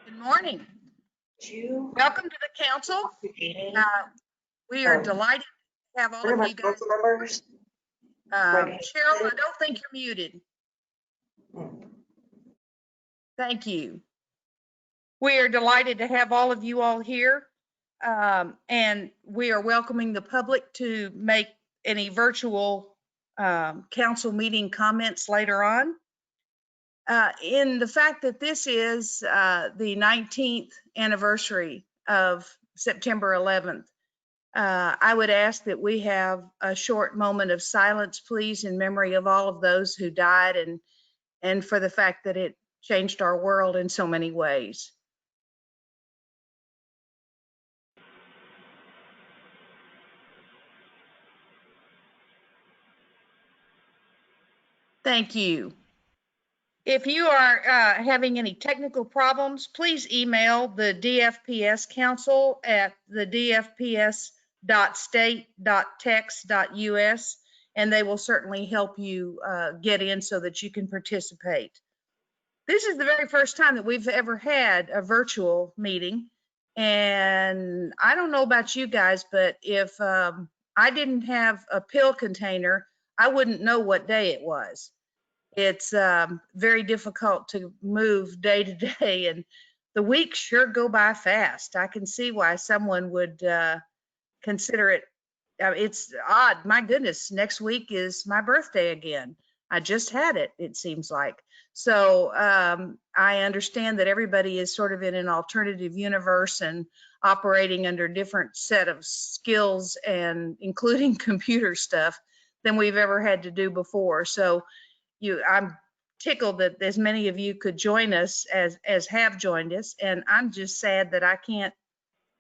Good morning. Welcome to the council. We are delighted to have all of you guys. Members? Cheryl, I don't think you're muted. Thank you. We are delighted to have all of you all here. And we are welcoming the public to make any virtual council meeting comments later on. In the fact that this is the 19th anniversary of September 11th, I would ask that we have a short moment of silence, please, in memory of all of those who died and for the fact that it changed our world in so many ways. Thank you. If you are having any technical problems, please email the DFPS Council at the dfps.state.tex.us, and they will certainly help you get in so that you can participate. This is the very first time that we've ever had a virtual meeting, and I don't know about you guys, but if I didn't have a pill container, I wouldn't know what day it was. It's very difficult to move day to day, and the weeks sure go by fast. I can see why someone would consider it. It's odd. My goodness, next week is my birthday again. I just had it, it seems like. So I understand that everybody is sort of in an alternative universe and operating under different set of skills, and including computer stuff, than we've ever had to do before. So I'm tickled that as many of you could join us as have joined us, and I'm just sad that I can't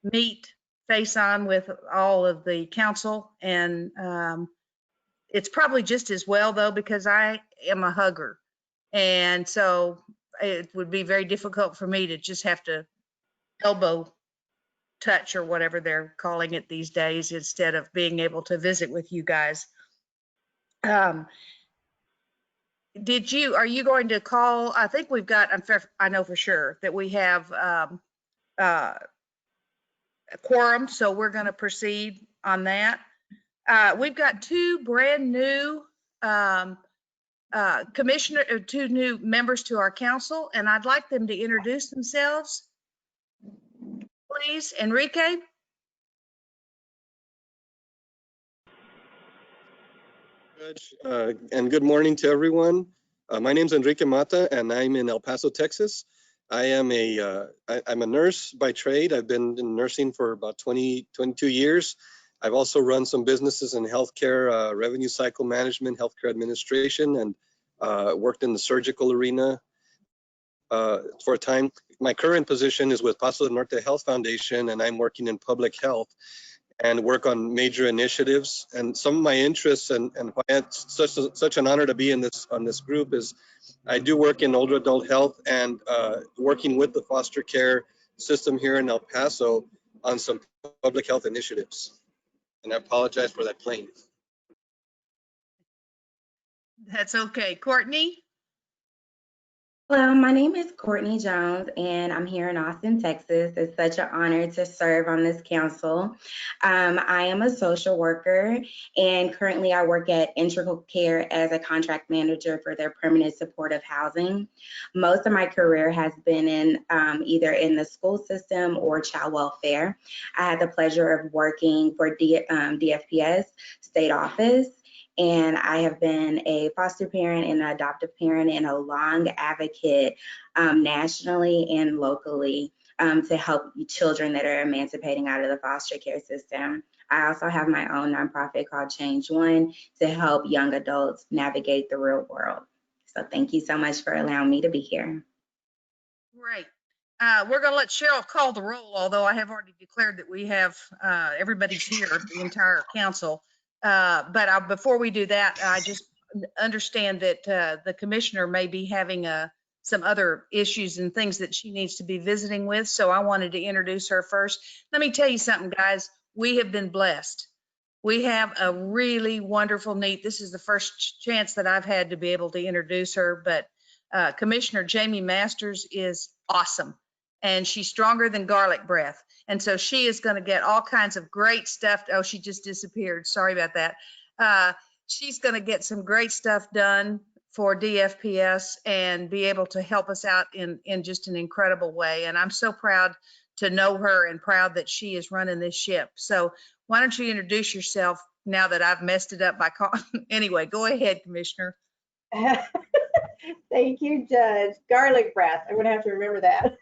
meet face on with all of the council, and it's probably just as well though, because I am a hugger, and so it would be very difficult for me to just have to elbow touch or whatever they're calling it these days instead of being able to visit with you guys. Are you going to call? I think we've got, I know for sure that we have a quorum, so we're going to proceed on that. We've got two brand new two new members to our council, and I'd like them to introduce themselves. Please, Enrique. And good morning to everyone. My name is Enrique Mata, and I'm in El Paso, Texas. I'm a nurse by trade. I've been in nursing for about 22 years. I've also run some businesses in healthcare, revenue cycle management, healthcare administration, and worked in the surgical arena for a time. My current position is with Paso del Norte Health Foundation, and I'm working in public health and work on major initiatives. And some of my interests and why it's such an honor to be in on this group is I do work in older adult health and working with the foster care system here in El Paso on some public health initiatives. And I apologize for that plane. That's okay. Courtney? Hello, my name is Courtney Jones, and I'm here in Austin, Texas. It's such an honor to serve on this council. I am a social worker, and currently I work at Integral Care as a contract manager for their permanent supportive housing. Most of my career has been in either in the school system or child welfare. I had the pleasure of working for DFPS state office, and I have been a foster parent and an adoptive parent and a long advocate nationally and locally to help children that are emancipating out of the foster care system. I also have my own nonprofit called Change One to help young adults navigate the real world. So thank you so much for allowing me to be here. Great. We're going to let Cheryl call the roll, although I have already declared that we have everybody's here, the entire council. But before we do that, I just understand that the commissioner may be having some other issues and things that she needs to be visiting with. So I wanted to introduce her first. Let me tell you something, guys. We have been blessed. We have a really wonderful, this is the first chance that I've had to be able to introduce her, but Commissioner Jamie Masters is awesome. and she's stronger than garlic breath. And so she is going to get all kinds of great stuff. Oh, she just disappeared. Sorry about that. She's going to get some great stuff done for DFPS and be able to help us out in just an incredible way. And I'm so proud to know her and proud that she is running this ship. So why don't you introduce yourself now that I've messed it up by calling? Anyway, go ahead, Commissioner. Thank you, Judge. Garlic breath. I'm gonna have to remember that.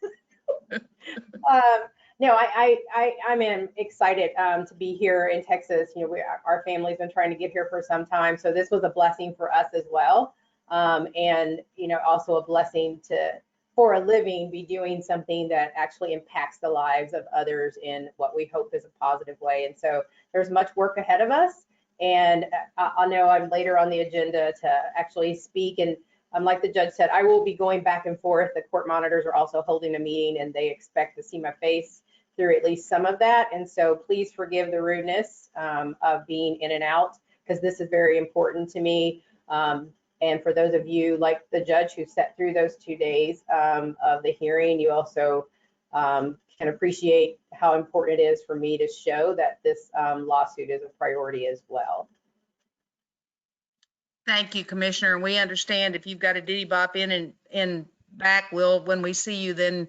No, I'm excited to be here in Texas. You know, our family's been trying to get here for some time, so this was a blessing for us as well. And you know, also a blessing to, for a living, be doing something that actually impacts the lives of others in what we hope is a positive way. And so there's much work ahead of us. And I know I'm later on the agenda to actually speak. And like the judge said, I will be going back and forth. The court monitors are also holding a meeting and they expect to see my face through at least some of that. And so please forgive the rudeness of being in and out, because this is very important to me. And for those of you like the judge who sat through those 2 days of the hearing, you also can appreciate how important it is for me to show that this lawsuit is a priority as well. Thank you, Commissioner. And we understand if you've got a diddy bop in and back, when we see you, then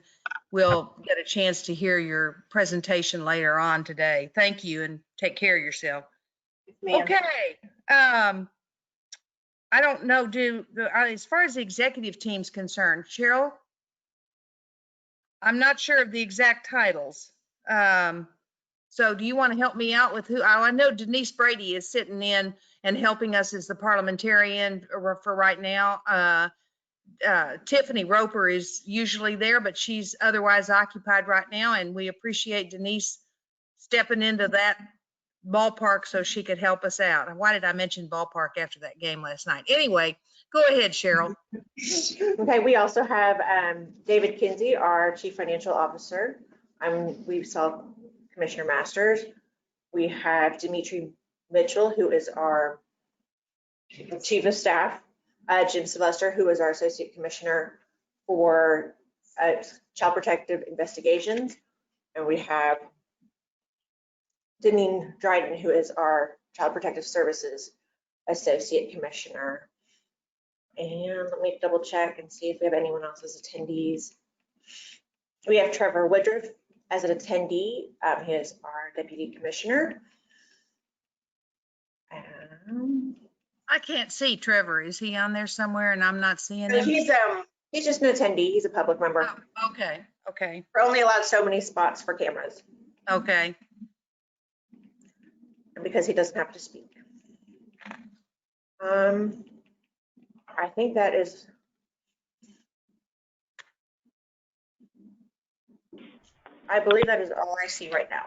we'll get a chance to hear your presentation later on today. Thank you and take care of yourself. Yes, okay. I don't know, as far as the executive team's concerned, Cheryl, I'm not sure of the exact titles. So do you want to help me out with who? I know Denise Brady is sitting in and helping us as the parliamentarian for right now. Tiffany Roper is usually there, but she's otherwise occupied right now. And we appreciate Denise stepping into that ballpark so she could help us out. Why did I mention ballpark after that game last night? Anyway, go ahead, Cheryl. Okay, we also have David Kinsey, our Chief Financial Officer. We saw Commissioner Masters. We have Dimitri Mitchell, who is our Chief of Staff. Jim Sylvester, who is our Associate Commissioner for Child Protective Investigations. And we have Deneen Dryden, who is our Child Protective Services Associate Commissioner. And let me double check and see if we have anyone else as attendees. We have Trevor Woodruff as an attendee. He is our Deputy Commissioner. I can't see Trevor. Is he on there somewhere and I'm not seeing him? He's just an attendee. He's a public member. Oh, okay. We're only allowed so many spots for cameras. Okay. Because he doesn't have to speak. I think that is. I believe that is all I see right now.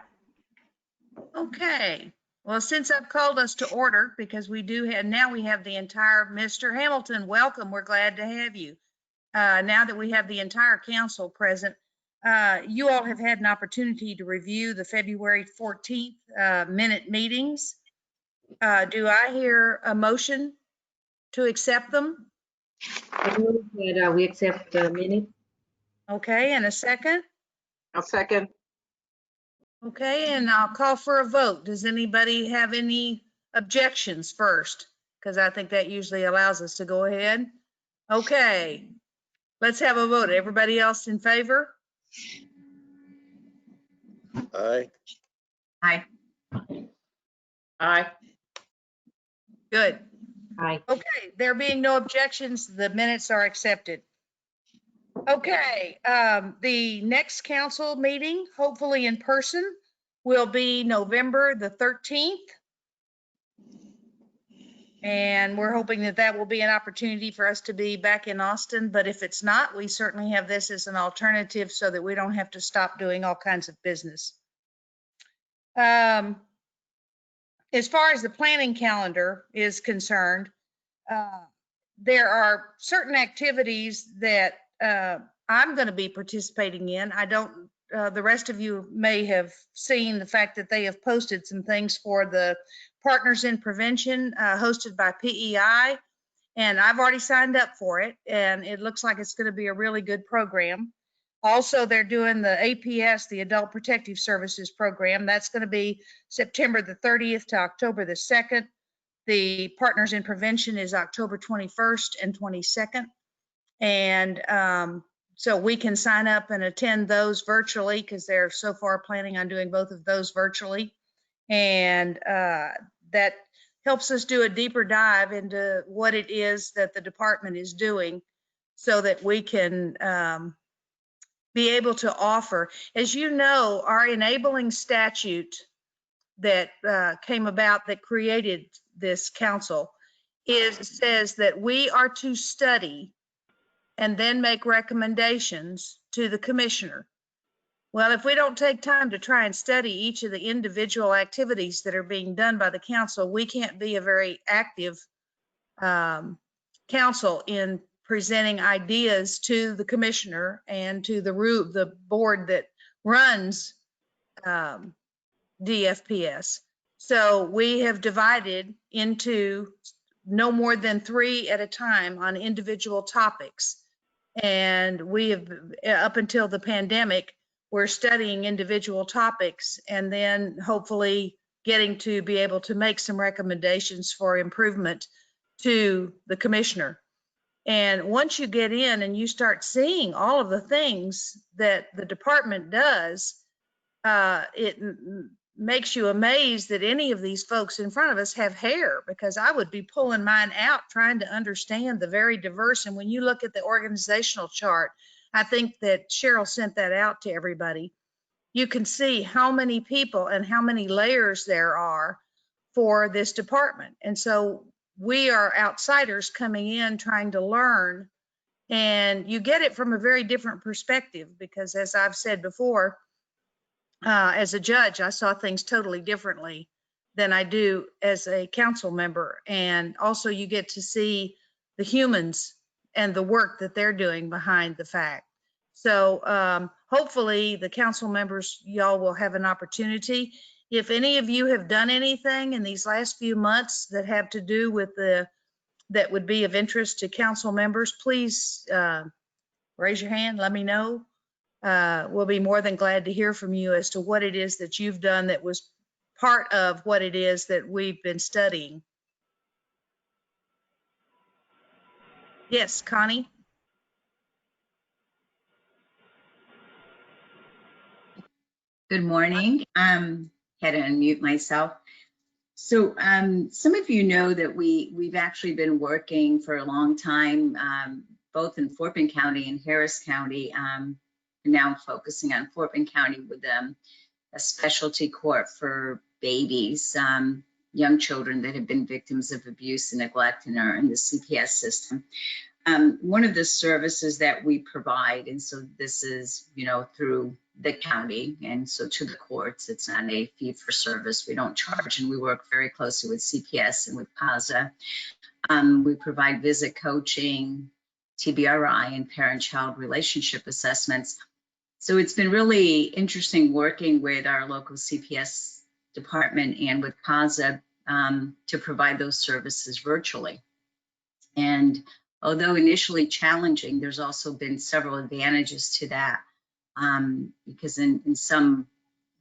Okay. Well, since I've called us to order, because we do have, now we have the entire, Mr. Hamilton, welcome. We're glad to have you. Now that we have the entire council present, you all have had an opportunity to review the February 14th minute meetings. Do I hear a motion to accept them? I move that we accept the minute. Okay, and a second? I'll second. Okay, and I'll call for a vote. Does anybody have any objections first? Because I think that usually allows us to go ahead. Okay, let's have a vote. Everybody else in favor? Aye. Aye. Aye. Good. Aye. Okay, there being no objections, the minutes are accepted. Okay, the next council meeting, hopefully in person, will be November the 13th. And we're hoping that that will be an opportunity for us to be back in Austin. But if it's not, we certainly have this as an alternative so that we don't have to stop doing all kinds of business. As far as the planning calendar is concerned, there are certain activities that I'm going to be participating in. I don't, the rest of you may have seen the fact that they have posted some things for the Partners in Prevention hosted by PEI, and I've already signed up for it, and it looks like it's going to be a really good program. Also, they're doing the APS, the Adult Protective Services Program. That's going to be September the 30th to October the 2nd. The Partners in Prevention is October 21st and 22nd. And so we can sign up and attend those virtually because they're so far planning on doing both of those virtually. And that helps us do a deeper dive into what it is that the department is doing so that we can be able to offer. As you know, our enabling statute that came about that created this council says that we are to study and then make recommendations to the commissioner. Well, if we don't take time to try and study each of the individual activities that are being done by the council, we can't be a very active council in presenting ideas to the commissioner and to the board that runs DFPS. So we have divided into no more than 3 at a time on individual topics. And we have, up until the pandemic, we're studying individual topics and then hopefully getting to be able to make some recommendations for improvement to the commissioner. And once you get in and you start seeing all of the things that the department does, it makes you amazed that any of these folks in front of us have hair, because I would be pulling mine out trying to understand the very diverse. And when you look at the organizational chart, I think that Cheryl sent that out to everybody. You can see how many people and how many layers there are for this department. And so we are outsiders coming in trying to learn, and you get it from a very different perspective because, as I've said before, as a judge, I saw things totally differently than I do as a council member. And also you get to see the humans and the work that they're doing behind the fact. So hopefully the council members, y'all will have an opportunity. If any of you have done anything in these last few months that have to do with that would be of interest to council members, please raise your hand, let me know. We'll be more than glad to hear from you as to what it is that you've done that was part of what it is that we've been studying. Yes, Connie? Good morning. Had to unmute myself. So some of you know that we've actually been working for a long time, both in Fort County and Harris County. Now focusing on Fort County with a specialty court for babies, young children that have been victims of abuse and neglect and are in the CPS system. One of the services that we provide, and so this is, through the county, and so to the courts, it's not a fee for service. We don't charge, and we work very closely with CPS and with PASA. We provide visit coaching, TBRI, and parent-child relationship assessments. So it's been really interesting working with our local CPS department and with PASA to provide those services virtually. And although initially challenging, there's also been several advantages to that because in some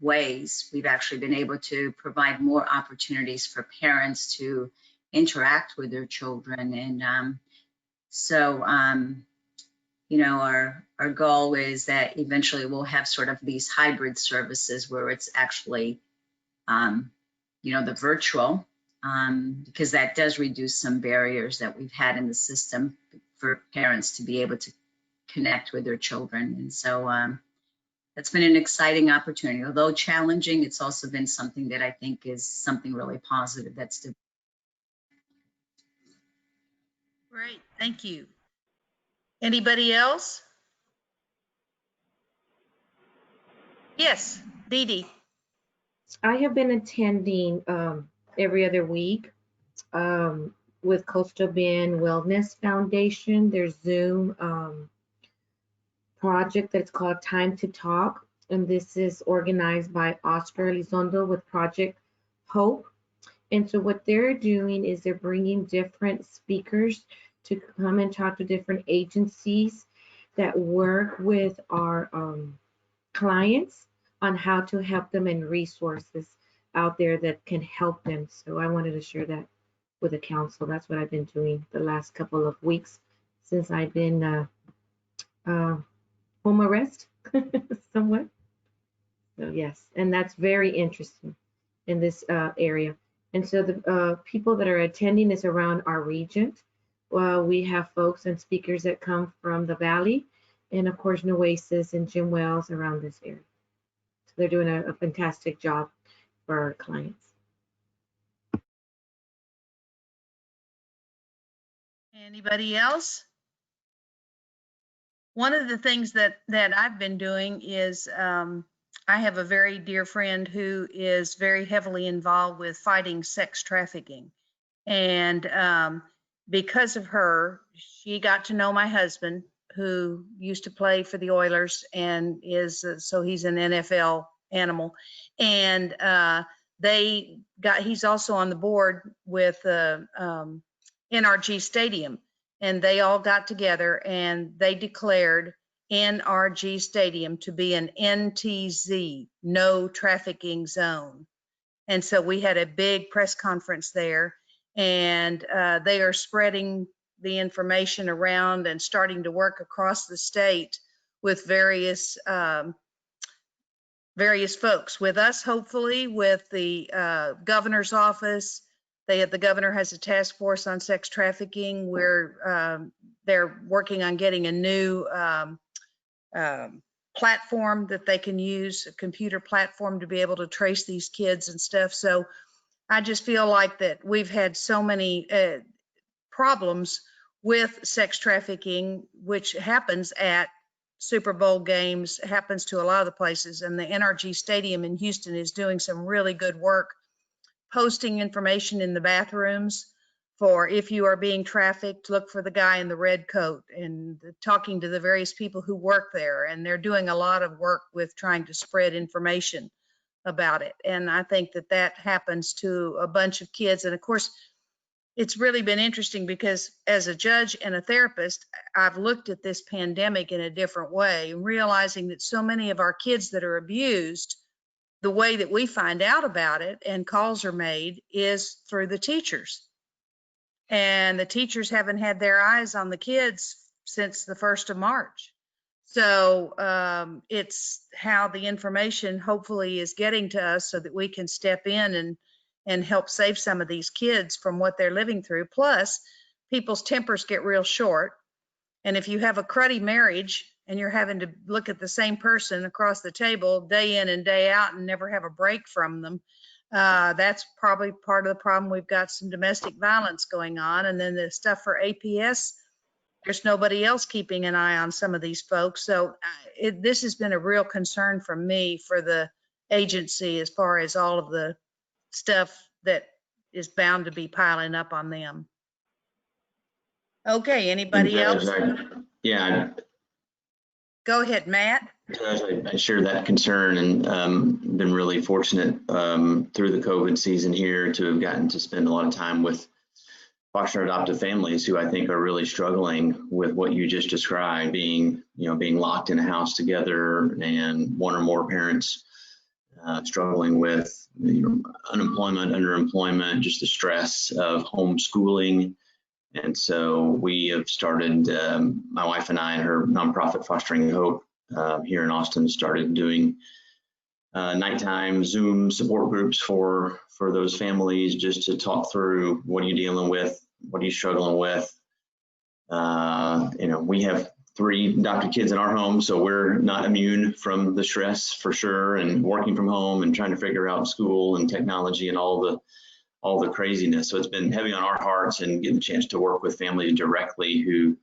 ways, we've actually been able to provide more opportunities for parents to interact with their children. And our goal is that eventually we'll have sort of these hybrid services where it's actually, the virtual, because that does reduce some barriers that we've had in the system for parents to be able to connect with their children. And so that's been an exciting opportunity. Although challenging, it's also been something that I think is something really positive that's developed. Great, thank you. Anybody else? Yes, Dee Dee. I have been attending every other week with Coastal Bend Wellness Foundation, their Zoom project that's called Time to Talk. And this is organized by Oscar Elizondo with Project Hope. And so what they're doing is they're bringing different speakers to come and talk to different agencies that work with our clients on how to help them and resources out there that can help them. So I wanted to share that with the council. That's what I've been doing the last couple of weeks since I've been home arrest somewhat. So yes, and that's very interesting in this area. And so the people that are attending is around our region. Well, we have folks and speakers that come from the Valley, and of course, Nueces and Jim Wells around this area. So they're doing a fantastic job for our clients. Anybody else? One of the things that I've been doing is I have a very dear friend who is very heavily involved with fighting sex trafficking. And because of her, she got to know my husband, who used to play for the Oilers and is, so he's an NFL animal. And he's also on the board with NRG Stadium. And they all got together and they declared NRG Stadium to be an NTZ, no trafficking zone. And so we had a big press conference there, and they are spreading the information around and starting to work across the state with various folks, with us, hopefully, with the governor's office. The governor has a task force on sex trafficking where they're working on getting a new platform that they can use, a computer platform to be able to trace these kids and stuff. So I just feel like that we've had so many problems with sex trafficking, which happens at Super Bowl games, happens to a lot of the places. And the NRG Stadium in Houston is doing some really good work posting information in the bathrooms for if you are being trafficked, look for the guy in the red coat, and talking to the various people who work there. And they're doing a lot of work with trying to spread information about it. And I think that happens to a bunch of kids. And of course, it's really been interesting because as a judge and a therapist, I've looked at this pandemic in a different way, realizing that so many of our kids that are abused, the way that we find out about it and calls are made is through the teachers. And the teachers haven't had their eyes on the kids since the 1st of March. So it's how the information hopefully is getting to us so that we can step in and help save some of these kids from what they're living through. Plus, people's tempers get real short. And if you have a cruddy marriage and you're having to look at the same person across the table day in and day out and never have a break from them, that's probably part of the problem. We've got some domestic violence going on. And then the stuff for APS, there's nobody else keeping an eye on some of these folks. So this has been a real concern for me, for the agency, as far as all of the stuff that is bound to be piling up on them. Okay, anybody else? Yeah. Go ahead, Matt. I share that concern and been really fortunate through the COVID season here to have gotten to spend a lot of time with foster adoptive families who I think are really struggling with what you just described, being locked in a house together and one or more parents struggling with unemployment, underemployment, just the stress of homeschooling. And so we have started, my wife and I and her nonprofit Fostering Hope here in Austin started doing nighttime Zoom support groups for those families, just to talk through what are you dealing with, what are you struggling with. We have 3 adopted kids in our home, so we're not immune from the stress for sure, and working from home and trying to figure out school and technology and all the craziness. So it's been heavy on our hearts, and getting a chance to work with families directly who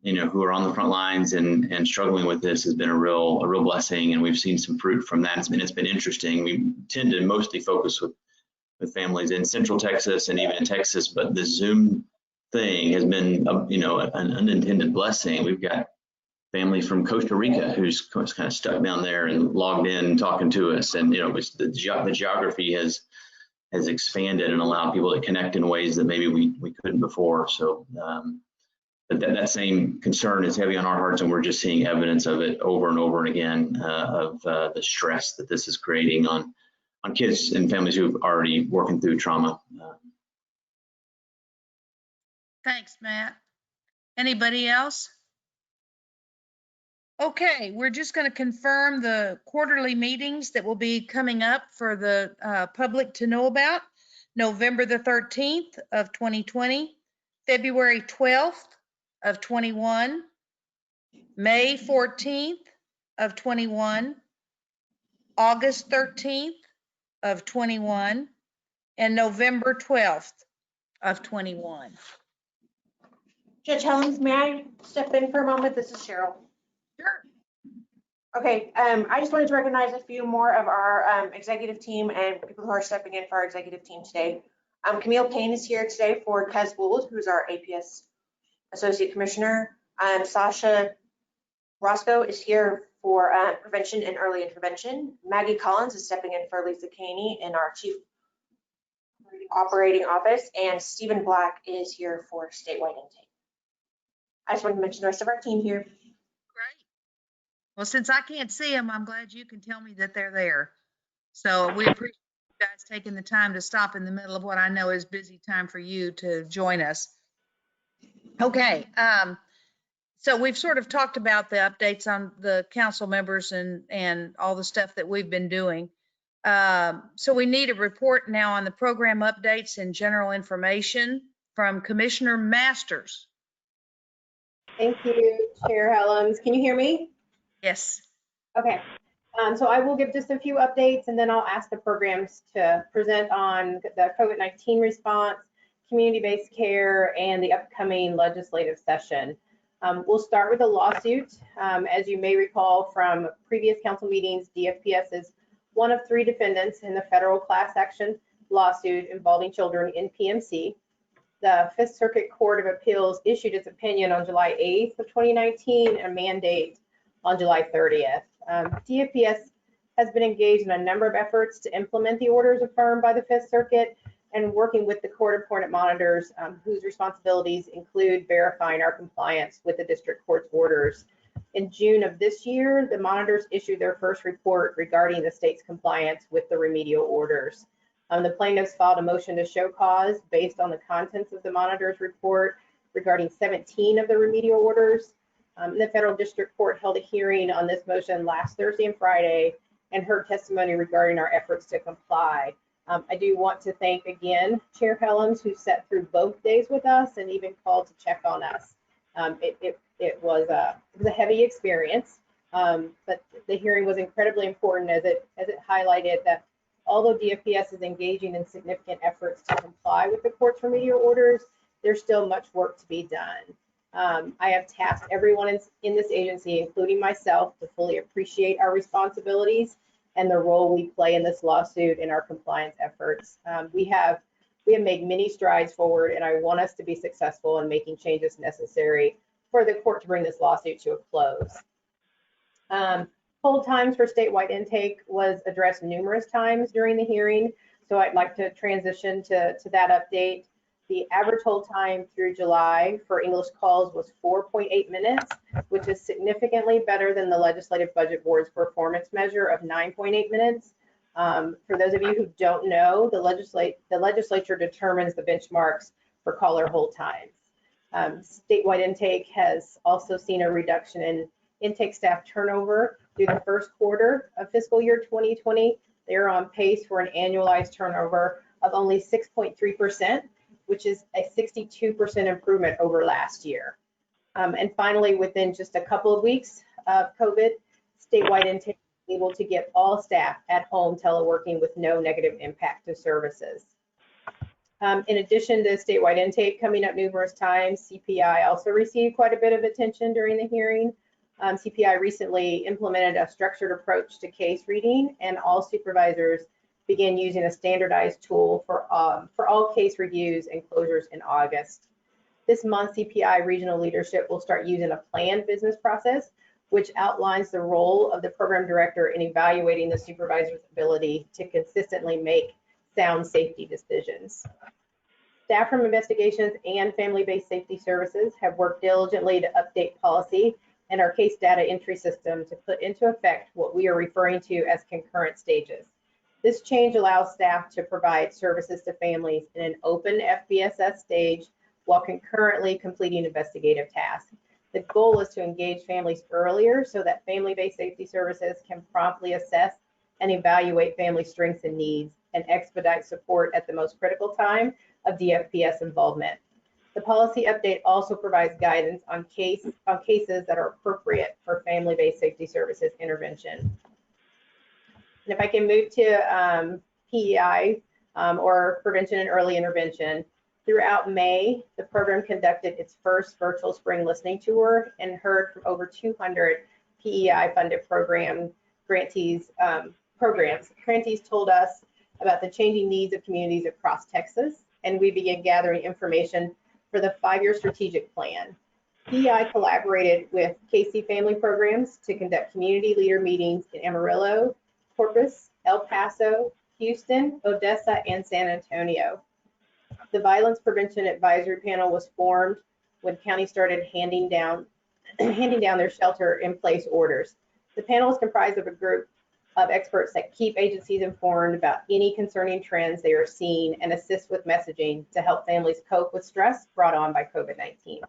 are on the front lines and struggling with this has been a real blessing, and we've seen some fruit from that. It's been interesting. We tend to mostly focus with families in Central Texas and even in Texas, but the Zoom thing has been an unintended blessing. We've got families from Costa Rica who's kind of stuck down there and logged in talking to us, and the geography has expanded and allowed people to connect in ways that maybe we couldn't before. So that same concern is heavy on our hearts, and we're just seeing evidence of it over and over and again, of the stress that this is creating on kids and families who've already working through trauma. Thanks, Matt. Anybody else? Okay, we're just going to confirm the quarterly meetings that will be coming up for the public to know about. November the 13th of 2020, February 12th of 21, May 14th of 21, August 13th of 21, and November 12th of 21. Judge Helms, may I step in for a moment? This is Cheryl. Sure. Okay, I just wanted to recognize a few more of our executive team and people who are stepping in for our executive team today. Camille Payne is here today for Kez Gould, who's our APS Associate Commissioner. Sasha Roscoe is here for Prevention and Early Intervention. Maggie Collins is stepping in for Lisa Caney in our Chief Operating Office, and Stephen Black is here for Statewide Intake. I just want to mention the rest of our team here. Great. Well, since I can't see them, I'm glad you can tell me that they're there. So we appreciate you guys taking the time to stop in the middle of what I know is busy time for you to join us. Okay. So we've sort of talked about the updates on the council members and all the stuff that we've been doing. So we need a report now on the program updates and general information from Commissioner Masters. Thank you, Chair Helms. Can you hear me? Yes. Okay. So I will give just a few updates, and then I'll ask the programs to present on the COVID-19 response, community-based care, and the upcoming legislative session. We'll start with a lawsuit. As you may recall from previous council meetings, DFPS is one of 3 defendants in the federal class action lawsuit involving children in PMC. The Fifth Circuit Court of Appeals issued its opinion on July 8th of 2019 and a mandate on July 30th. DFPS has been engaged in a number of efforts to implement the orders affirmed by the Fifth Circuit and working with the court-appointed monitors whose responsibilities include verifying our compliance with the district court's orders. In June of this year, the monitors issued their first report regarding the state's compliance with the remedial orders. The plaintiffs filed a motion to show cause based on the contents of the monitor's report regarding 17 of the remedial orders. The federal district court held a hearing on this motion last Thursday and Friday and heard testimony regarding our efforts to comply. I do want to thank again Chair Helms, who sat through both days with us and even called to check on us. It was a heavy experience, but the hearing was incredibly important as it highlighted that although DFPS is engaging in significant efforts to comply with the court's remedial orders, there's still much work to be done. I have tasked everyone in this agency, including myself, to fully appreciate our responsibilities and the role we play in this lawsuit and our compliance efforts. We have made many strides forward, and I want us to be successful in making changes necessary for the court to bring this lawsuit to a close. Hold times for statewide intake was addressed numerous times during the hearing, so I'd like to transition to that update. The average hold time through July for English calls was 4.8 minutes, which is significantly better than the Legislative Budget Board's performance measure of 9.8 minutes. For those of you who don't know, the legislature determines the benchmarks for caller hold times. Statewide intake has also seen a reduction in intake staff turnover through the first quarter of fiscal year 2020. They are on pace for an annualized turnover of only 6.3%, which is a 62% improvement over last year. And finally, within just a couple of weeks of COVID, statewide intake was able to get all staff at home teleworking with no negative impact to services. In addition to statewide intake coming up numerous times, CPI also received quite a bit of attention during the hearing. CPI recently implemented a structured approach to case reading, and all supervisors began using a standardized tool for all case reviews and closures in August. This month, CPI regional leadership will start using a planned business process, which outlines the role of the program director in evaluating the supervisor's ability to consistently make sound safety decisions. Staff from investigations and family-based safety services have worked diligently to update policy and our case data entry system to put into effect what we are referring to as concurrent stages. This change allows staff to provide services to families in an open FBSS stage while concurrently completing investigative tasks. The goal is to engage families earlier so that family-based safety services can promptly assess and evaluate family strengths and needs and expedite support at the most critical time of DFPS involvement. The policy update also provides guidance on cases that are appropriate for family-based safety services intervention. And if I can move to PEI or prevention and early intervention, throughout May, the program conducted its first virtual spring listening tour and heard from over 200 PEI funded grantees told us about the changing needs of communities across Texas, and we began gathering information for the 5-year strategic plan. PEI collaborated with KC Family Programs to conduct community leader meetings in Amarillo, Corpus, El Paso, Houston, Odessa, and San Antonio. The Violence Prevention Advisory Panel was formed when counties started handing down their shelter-in-place orders. The panel is comprised of a group of experts that keep agencies informed about any concerning trends they are seeing and assist with messaging to help families cope with stress brought on by COVID-19.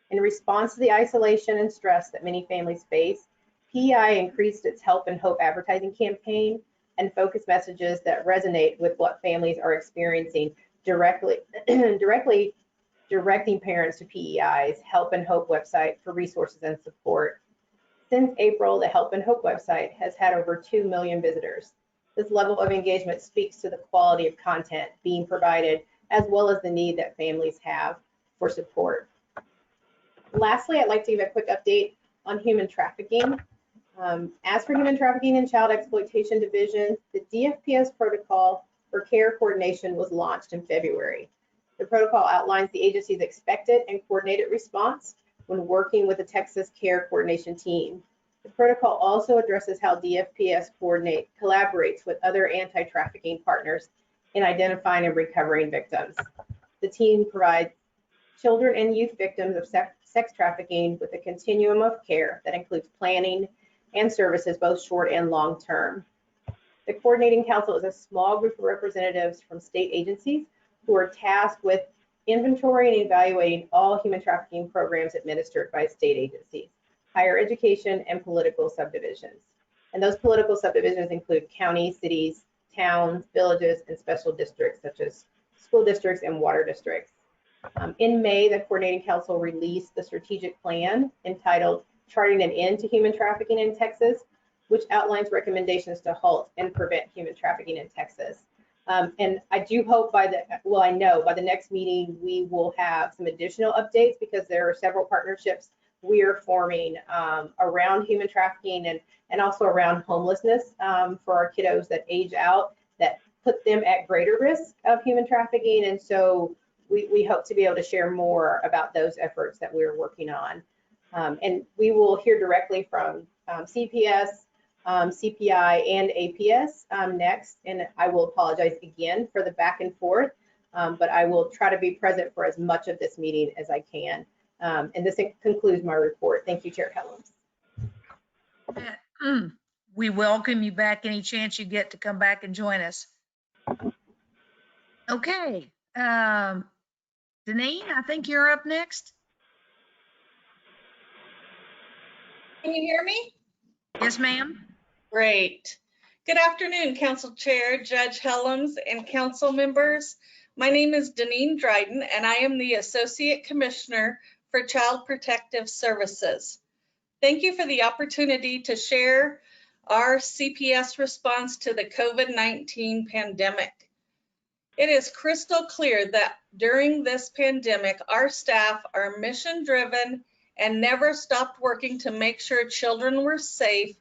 In response to the isolation and stress that many families face, PEI increased its Help and Hope advertising campaign and focused messages that resonate with what families are experiencing, directly directing parents to PEI's Help and Hope website for resources and support. Since April, the Help and Hope website has had over 2 million visitors. This level of engagement speaks to the quality of content being provided, as well as the need that families have for support. Lastly, I'd like to give a quick update on human trafficking. As for human trafficking and child exploitation division, the DFPS protocol for care coordination was launched in February. The protocol outlines the agency's expected and coordinated response when working with the Texas Care Coordination Team. The protocol also addresses how DFPS collaborates with other anti-trafficking partners in identifying and recovering victims. The team provides children and youth victims of sex trafficking with a continuum of care that includes planning and services, both short and long term. The Coordinating Council is a small group of representatives from state agencies who are tasked with inventorying and evaluating all human trafficking programs administered by state agencies, higher education, and political subdivisions. And those political subdivisions include counties, cities, towns, villages, and special districts such as school districts and water districts. In May, the Coordinating Council released the strategic plan entitled Charting an End to Human Trafficking in Texas, which outlines recommendations to halt and prevent human trafficking in Texas. And I do hope I know by the next meeting, we will have some additional updates because there are several partnerships we are forming around human trafficking and also around homelessness for our kiddos that age out, that put them at greater risk of human trafficking. And so we hope to be able to share more about those efforts that we're working on. And we will hear directly from CPS, CPI, and APS next. And I will apologize again for the back and forth, but I will try to be present for as much of this meeting as I can. And this concludes my report. Thank you, Chair Kellums. We welcome you back any chance you get to come back and join us. Okay. Deneen, I think you're up next. Can you hear me? Yes, ma'am. Great. Good afternoon, Council Chair, Judge Hellams, and council members. My name is Deneen Dryden, and I am the Associate Commissioner for Child Protective Services. Thank you for the opportunity to share our CPS response to the COVID-19 pandemic. It is crystal clear that during this pandemic, our staff are mission-driven and never stopped working to make sure children were safe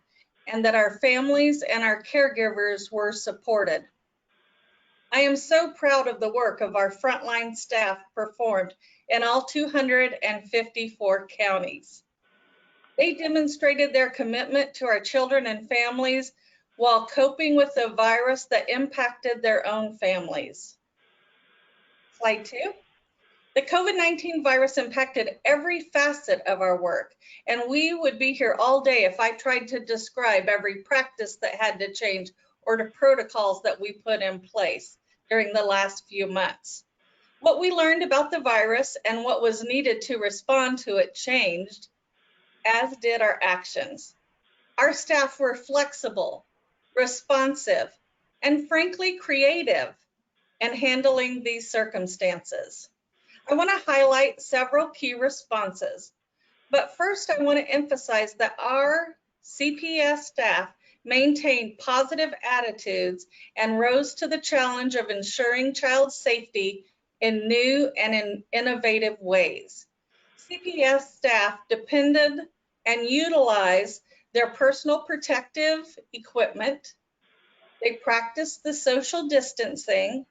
and that our families and our caregivers were supported. I am so proud of the work of our frontline staff performed in all 254 counties. They demonstrated their commitment to our children and families while coping with the virus that impacted their own families. Slide 2. The COVID-19 virus impacted every facet of our work, and we would be here all day if I tried to describe every practice that had to change or the protocols that we put in place during the last few months. What we learned about the virus and what was needed to respond to it changed, as did our actions. Our staff were flexible, responsive, and frankly creative in handling these circumstances. I want to highlight several key responses, but first I want to emphasize that our CPS staff maintained positive attitudes and rose to the challenge of ensuring child safety in new and in innovative ways. CPS staff depended and utilized their personal protective equipment. They practiced the social distancing.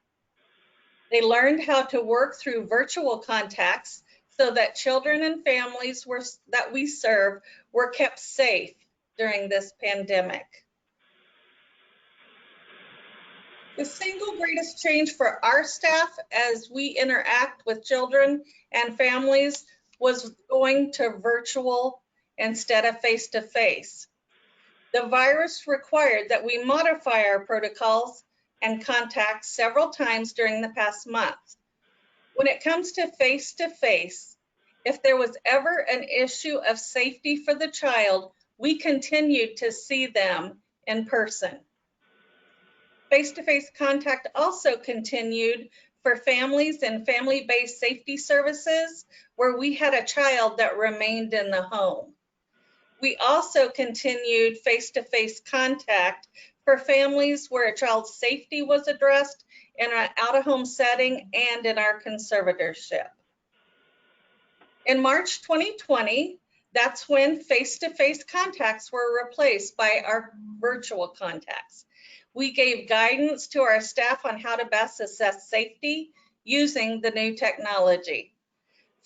They learned how to work through virtual contacts so that children and families that we serve were kept safe during this pandemic. The single greatest change for our staff as we interact with children and families was going to virtual instead of face-to-face. The virus required that we modify our protocols and contacts several times during the past month. When it comes to face-to-face, if there was ever an issue of safety for the child, we continued to see them in person. Face-to-face contact also continued for families and family-based safety services where we had a child that remained in the home. We also continued face-to-face contact for families where a child's safety was addressed in an out-of-home setting and in our conservatorship. In March 2020, that's when face-to-face contacts were replaced by our virtual contacts. We gave guidance to our staff on how to best assess safety using the new technology.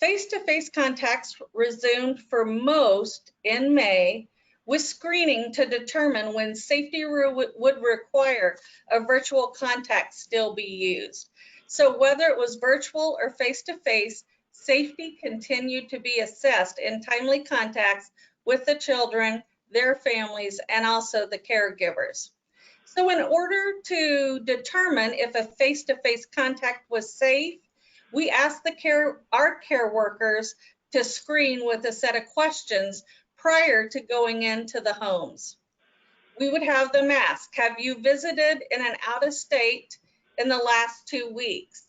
Face-to-face contacts resumed for most in May, with screening to determine when safety would require a virtual contact still be used. So whether it was virtual or face-to-face, safety continued to be assessed in timely contacts with the children, their families, and also the caregivers. So in order to determine if a face-to-face contact was safe, we asked our care workers to screen with a set of questions prior to going into the homes. We would have them ask, have you visited in an out-of-state in the last 2 weeks?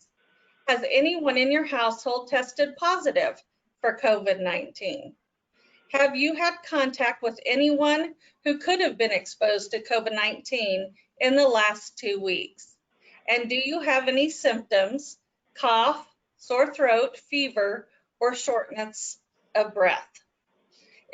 Has anyone in your household tested positive for COVID-19? Have you had contact with anyone who could have been exposed to COVID-19 in the last 2 weeks? And do you have any symptoms, cough, sore throat, fever, or shortness of breath?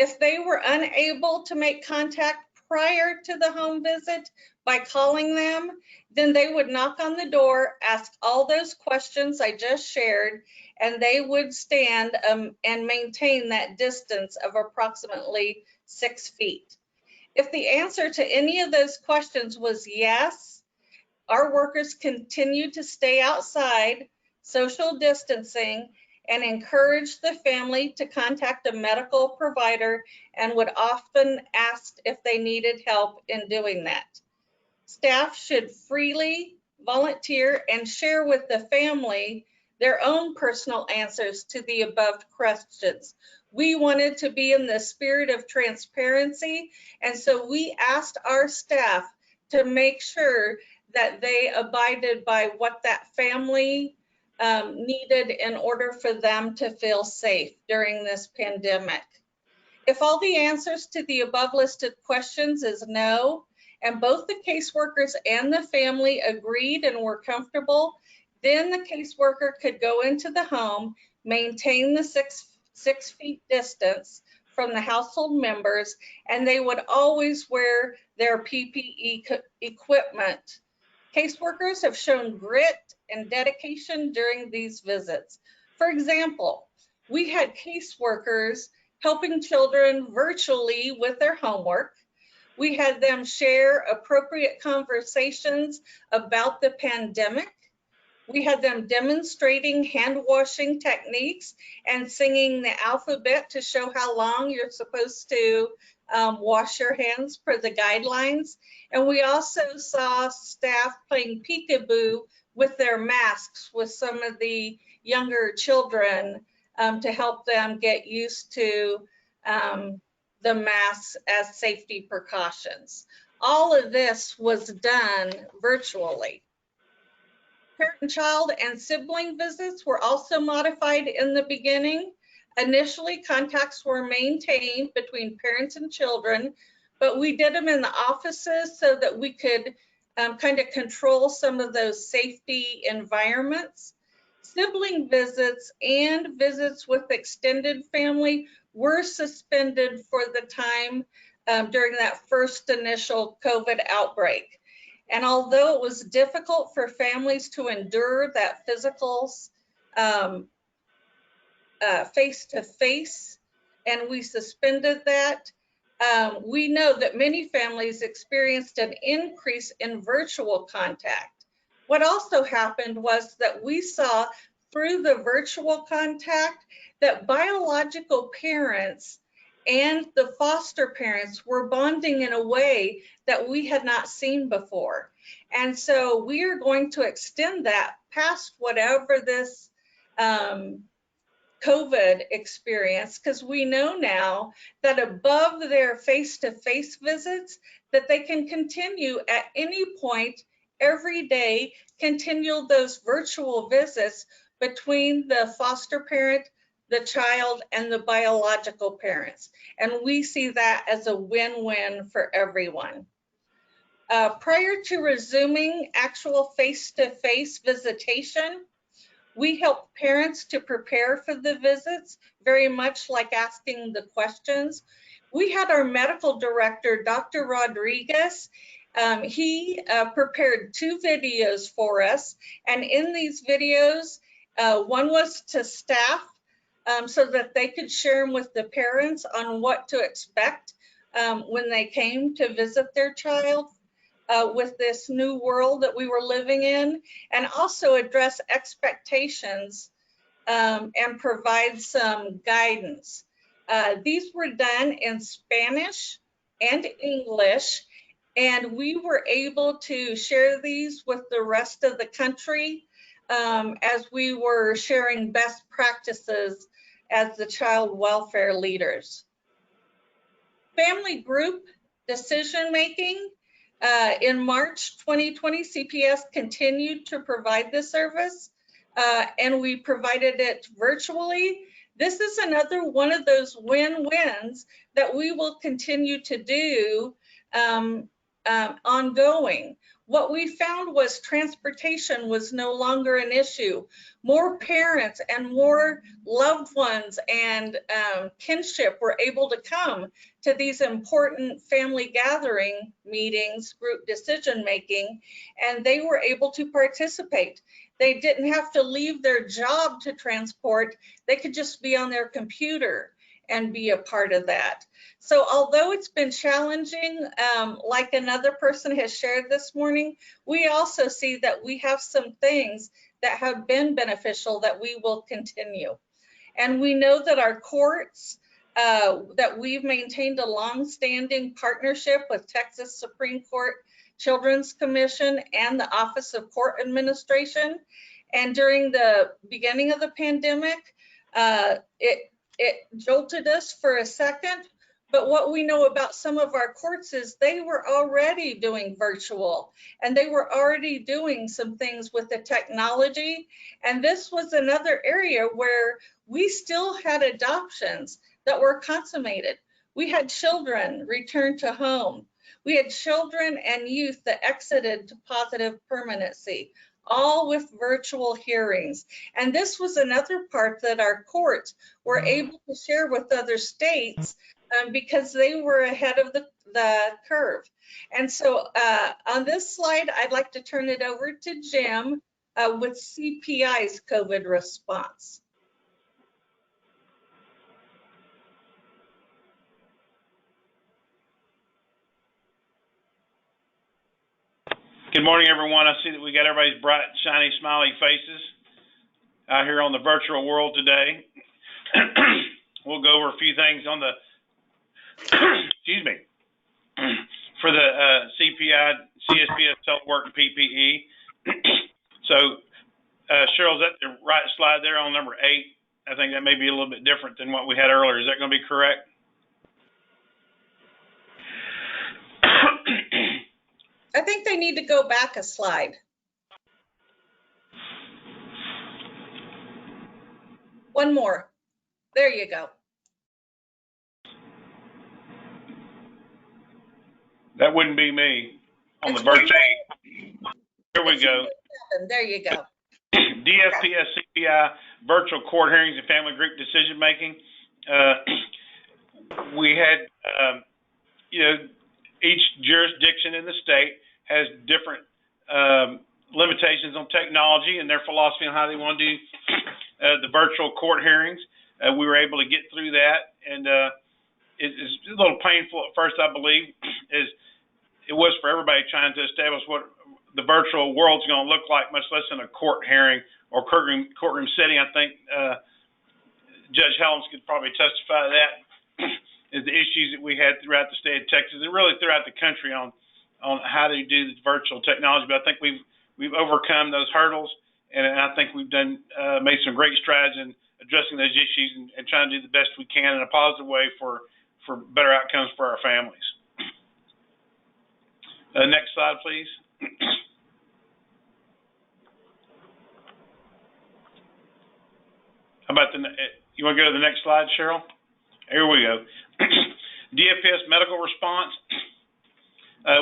If they were unable to make contact prior to the home visit by calling them, then they would knock on the door, ask all those questions I just shared, and they would stand and maintain that distance of approximately 6 feet. If the answer to any of those questions was yes, our workers continued to stay outside, social distancing, and encouraged the family to contact a medical provider and would often ask if they needed help in doing that. Staff should freely volunteer and share with the family their own personal answers to the above questions. We wanted to be in the spirit of transparency, and so we asked our staff to make sure that they abided by what that family needed in order for them to feel safe during this pandemic. If all the answers to the above listed questions is no, and both the caseworkers and the family agreed and were comfortable, then the caseworker could go into the home, maintain the six feet distance from the household members, and they would always wear their PPE equipment. Caseworkers have shown grit and dedication during these visits. For example, we had caseworkers helping children virtually with their homework. We had them share appropriate conversations about the pandemic. We had them demonstrating hand washing techniques and singing the alphabet to show how long you're supposed to wash your hands per the guidelines. And we also saw staff playing peekaboo with their masks with some of the younger children to help them get used to the masks as safety precautions. All of this was done virtually. Parent-child and sibling visits were also modified in the beginning. Initially, contacts were maintained between parents and children, but we did them in the offices so that we could kind of control some of those safety environments. Sibling visits and visits with extended family were suspended for the time during that first initial COVID outbreak. And although it was difficult for families to endure that physical face-to-face, and we suspended that, we know that many families experienced an increase in virtual contact. What also happened was that we saw through the virtual contact that biological parents and the foster parents were bonding in a way that we had not seen before. And so we are going to extend that past whatever this COVID experience, because we know now that above their face-to-face visits, that they can continue at any point every day, continue those virtual visits between the foster parent, the child, and the biological parents. And we see that as a win-win for everyone. Prior to resuming actual face-to-face visitation, we help parents to prepare for the visits, very much like asking the questions. We had our medical director, Dr. Rodriguez. He prepared 2 videos for us. And in these videos, one was to staff so that they could share them with the parents on what to expect when they came to visit their child. With this new world that we were living in, and also address expectations and provide some guidance. These were done in Spanish and English, and we were able to share these with the rest of the country as we were sharing best practices as the child welfare leaders. Family group decision making. In March 2020, CPS continued to provide this service, and we provided it virtually. This is another one of those win-wins that we will continue to do ongoing. What we found was transportation was no longer an issue. More parents and more loved ones and kinship were able to come to these important family gathering meetings, group decision making, and they were able to participate. They didn't have to leave their job to transport. They could just be on their computer and be a part of that. So although it's been challenging, like another person has shared this morning, we also see that we have some things that have been beneficial that we will continue. And we know that our courts, that we've maintained a long-standing partnership with Texas Supreme Court Children's Commission and the Office of Court Administration. And during the beginning of the pandemic, it jolted us for a second, but what we know about some of our courts is they were already doing virtual, and they were already doing some things with the technology. And this was another area where we still had adoptions that were consummated. We had children return to home. We had children and youth that exited to positive permanency, all with virtual hearings. And this was another part that our courts were able to share with other states because they were ahead of the curve. And so on this slide, I'd like to turn it over to Jim with CPI's COVID response. Good morning, everyone. I see that we got everybody's bright, shiny, smiley faces out here on the virtual world today. We'll go over a few things on the, excuse me, for the CPI, CSPS, telework, and PPE. So, Cheryl, is that the right slide there on number 8? I think that may be a little bit different than what we had earlier. Is that going to be correct? I think they need to go back a slide. One more. There you go. That wouldn't be me on It's the virtual. Here we it's go. 7. There you go. DFPS CPI virtual court hearings and family group decision making. We had, each jurisdiction in the state has different limitations on technology and their philosophy on how they want to do the virtual court hearings. We were able to get through that, and it's a little painful at first, I believe, as it was for everybody trying to establish what the virtual world's going to look like, much less in a court hearing or courtroom setting. I think Judge Helms could probably testify to that, is the issues that we had throughout the state of Texas and really throughout the country on how to do the virtual technology. But I think we've overcome those hurdles, and I think we've done made some great strides in addressing those issues and trying to do the best we can in a positive way for better outcomes for our families. Next slide, please. How about you want to go to the next slide, Cheryl? Here we go. DFPS medical response.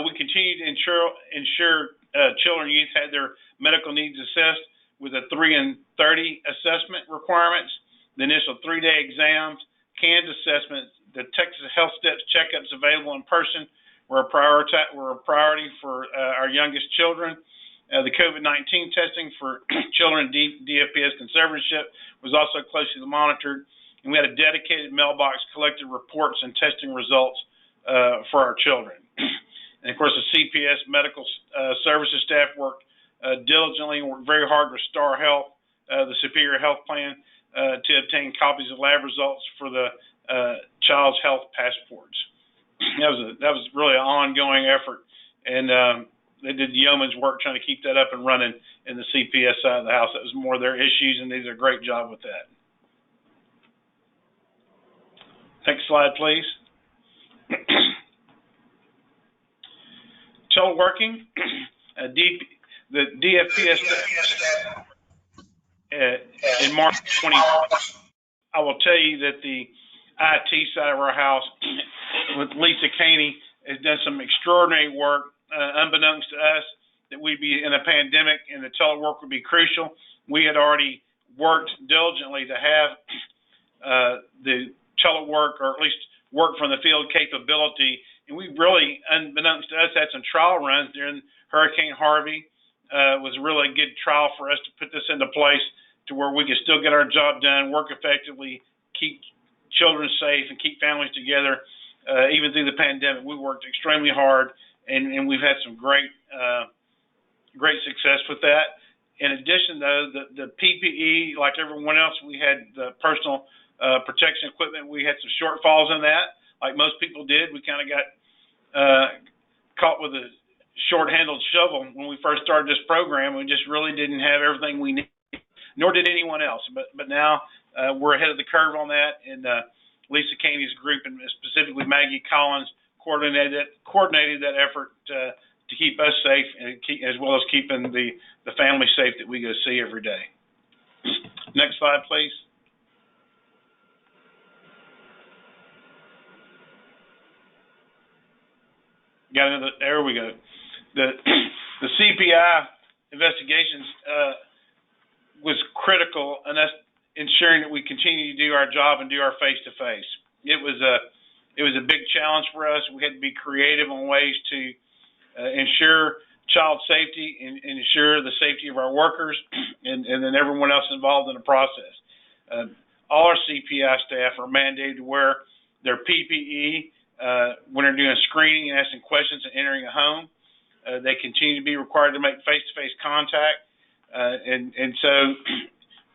We continue to ensure children and youth had their medical needs assessed with a 3 and 30 assessment requirements, the initial 3-day exams, canned assessments, the Texas Health Steps checkups available in person were a priority for our youngest children. The COVID-19 testing for children in DFPS conservatorship was also closely monitored, and we had a dedicated mailbox collected reports and testing results for our children. And of course, the CPS medical services staff worked diligently and worked very hard with Star Health, the Superior Health Plan, to obtain copies of lab results for the child's health passports. That was really an ongoing effort, and they did yeoman's work trying to keep that up and running in the CPS side of the house. That was more their issues, and they did a great job with that. Next slide, please. Teleworking. The DFPS in March 2020. I will tell you that the IT side of our house with Lisa Caney has done some extraordinary work, unbeknownst to us, that we'd be in a pandemic and the telework would be crucial. We had already worked diligently to have the telework, or at least work from the field capability. And we really, unbeknownst to us, had some trial runs during Hurricane Harvey. It was a really good trial for us to put this into place to where we could still get our job done, work effectively, keep children safe, and keep families together, even through the pandemic. We worked extremely hard, and we've had some great success with that. In addition, though, the PPE, like everyone else, we had the personal protection equipment. We had some shortfalls in that, like most people did. We kind of got caught with a short-handled shovel when we first started this program. We just really didn't have everything we needed, nor did anyone else. But now we're ahead of the curve on that, and Lisa Caney's group, and specifically Maggie Collins, coordinated that effort to keep us safe, and as well as keeping the family safe that we go see every day. Next slide, please. There we go. The CPI investigations was critical in us ensuring that we continue to do our job and do our face-to-face. It was a big challenge for us. We had to be creative on ways to ensure child safety and ensure the safety of our workers and then everyone else involved in the process. All our CPI staff are mandated to wear their PPE when they're doing screening and asking questions and entering a home. They continue to be required to make face-to-face contact. And so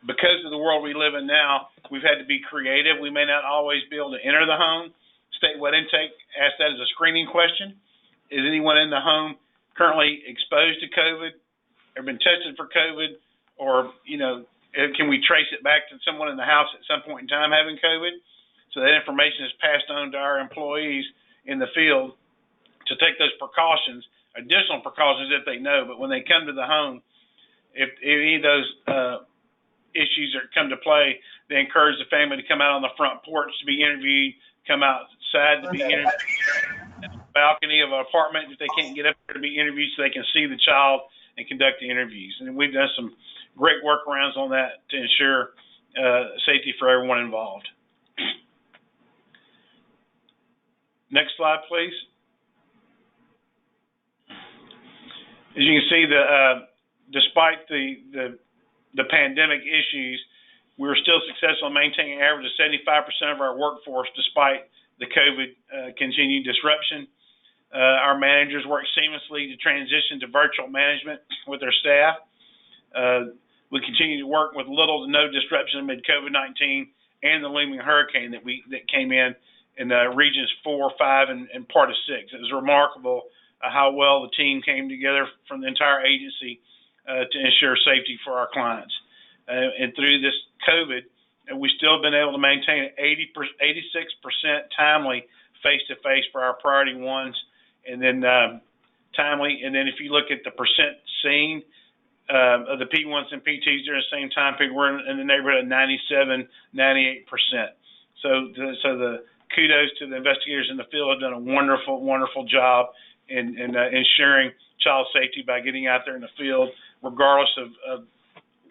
because of the world we live in now, we've had to be creative. We may not always be able to enter the home. Statewide intake asked that as a screening question. Is anyone in the home currently exposed to COVID or been tested for COVID? Or, you know, can we trace it back to someone in the house at some point in time having COVID? So that information is passed on to our employees in the field to take those precautions, additional precautions if they know. But when they come to the home, if any of those issues are come to play, they encourage the family to come out on the front porch to be interviewed, come outside to be interviewed, in the balcony of an apartment if they can't get up there to be interviewed so they can see the child and conduct the interviews. And we've done some great workarounds on that to ensure safety for everyone involved. Next slide, please. As you can see, despite the pandemic issues, we were still successful in maintaining an average of 75% of our workforce despite the COVID continued disruption. Our managers work seamlessly to transition to virtual management with their staff. We continue to work with little to no disruption amid COVID-19 and the looming hurricane that came in regions 4, 5, and part of 6. It was remarkable how well the team came together from the entire agency to ensure safety for our clients. And through this COVID, we've still been able to maintain 86% timely face-to-face for our priority ones, and then timely. And then if you look at the percent seen of the P1s and P2s during the same time period, we're in the neighborhood of 97, 98%. So the kudos to the investigators in the field have done a wonderful, wonderful job in ensuring child safety by getting out there in the field, regardless of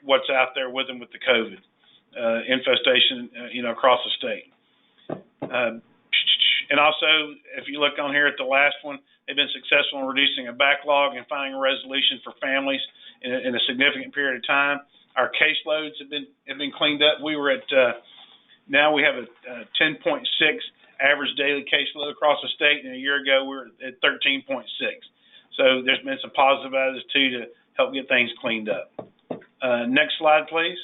what's out there with them with the COVID infestation, across the state. And also, if you look on here at the last one, they've been successful in reducing a backlog and finding a resolution for families in a significant period of time. Our caseloads have been cleaned up. We were at now we have a 10.6 average daily caseload across the state, and a year ago we were at 13.6. So there's been some positive out of this too to help get things cleaned up. Next slide, please.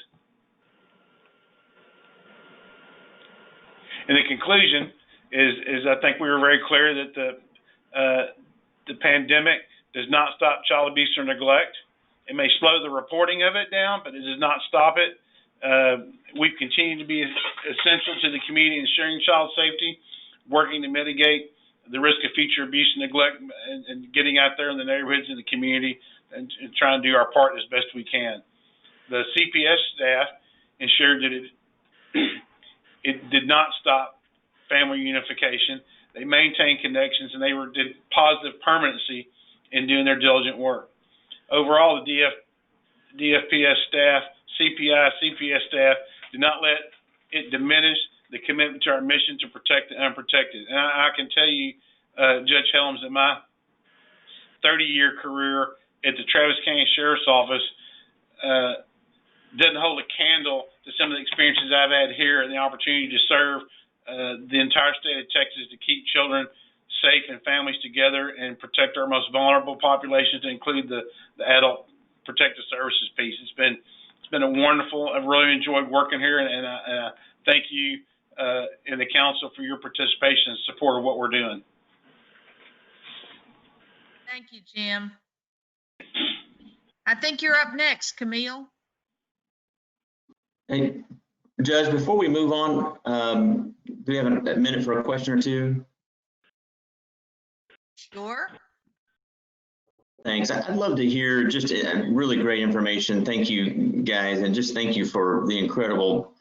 And the conclusion is I think we were very clear that the pandemic does not stop child abuse or neglect. It may slow the reporting of it down, but it does not stop it. We've continued to be essential to the community, ensuring child safety, working to mitigate the risk of future abuse and neglect, and getting out there in the neighborhoods and the community and trying to do our part as best we can. The CPS staff ensured that it did not stop family unification. They maintained connections, and they did positive permanency in doing their diligent work. Overall, the DFPS staff, CPS staff did not let it diminish the commitment to our mission to protect the unprotected. And I can tell you, Judge Helms, in my 30-year career at the Travis County Sheriff's Office, doesn't hold a candle to some of the experiences I've had here and the opportunity to serve the entire state of Texas to keep children safe and families together and protect our most vulnerable populations, to include the adult protective services piece. It's been a wonderful. I've really enjoyed working here, and I thank you and the council for your participation and support of what we're doing. Thank you, Jim. I think you're up next, Camille. Hey, Judge, before we move on, do we have a minute for a question or two? Sure. Thanks. I'd love to hear just really great information. Thank you, guys, and just thank you for the incredible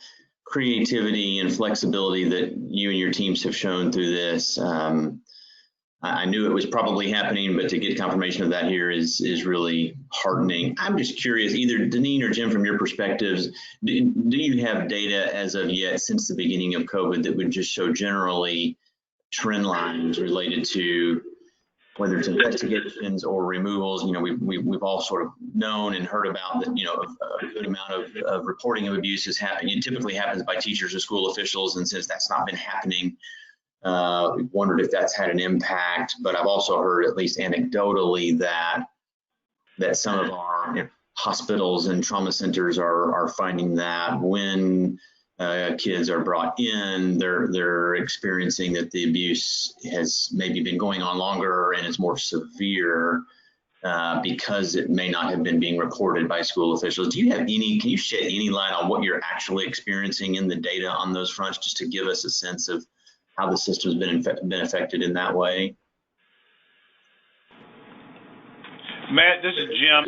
creativity and flexibility that you and your teams have shown through this. I knew it was probably happening, but to get confirmation of that here is really heartening. I'm just curious, either Deneen or Jim, from your perspectives, do you have data as of yet since the beginning of COVID that would just show generally trend lines related to whether it's investigations or removals? We've all sort of known and heard about that, a good amount of reporting of abuse is happening. It typically happens by teachers or school officials, and since that's not been happening Wondered if that's had an impact, but I've also heard, at least anecdotally, that some of our hospitals and trauma centers are finding that when kids are brought in, they're experiencing that the abuse has maybe been going on longer and is more severe because it may not have been being reported by school officials. Do you have any, can you shed any light on what you're actually experiencing in the data on those fronts, just to give us a sense of how the system's been affected in that way? Matt, this is Jim.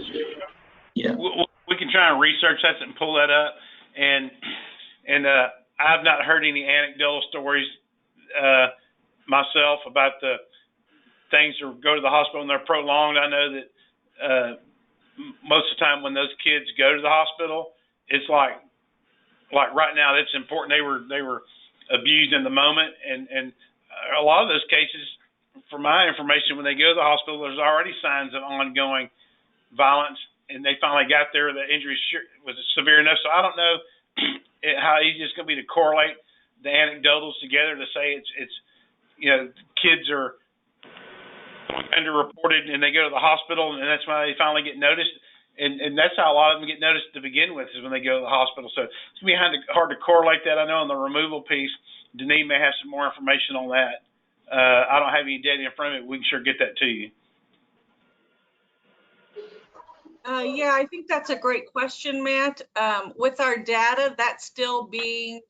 Yeah. We can try and research that and pull that up. And I've not heard any anecdotal stories myself about the things that go to the hospital and they're prolonged. I know that most of the time when those kids go to the hospital, it's like right now, it's important. They were abused in the moment, and a lot of those cases, from my information, when they go to the hospital, there's already signs of ongoing violence, and they finally got there. The injury was severe enough, so I don't know how easy it's going to be to correlate the anecdotals together to say it's kids are underreported and they go to the hospital, and that's why they finally get noticed. And that's how a lot of them get noticed to begin with, is when they go to the hospital. So it's going to be hard to correlate that. I know on the removal piece, Denise may have some more information on that. I don't have any data in front of me. We can sure get that to you. Yeah, I think that's a great question, Matt. With our data, that's still being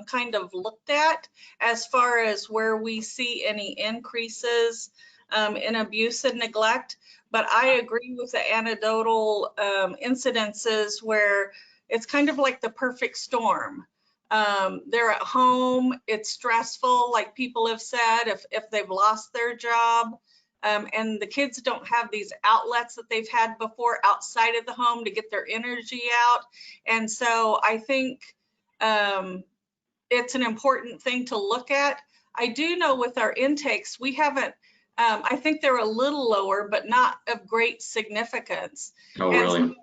kind of looked at as far as where we see any increases in abuse and neglect. But I agree with the anecdotal incidences where it's kind of like the perfect storm. They're at home, it's stressful, like people have said, if they've lost their job. And the kids don't have these outlets that they've had before outside of the home to get their energy out. And so I think it's an important thing to look at. I do know with our intakes, we haven't, I think they're a little lower, but not of great significance. Oh, really? So,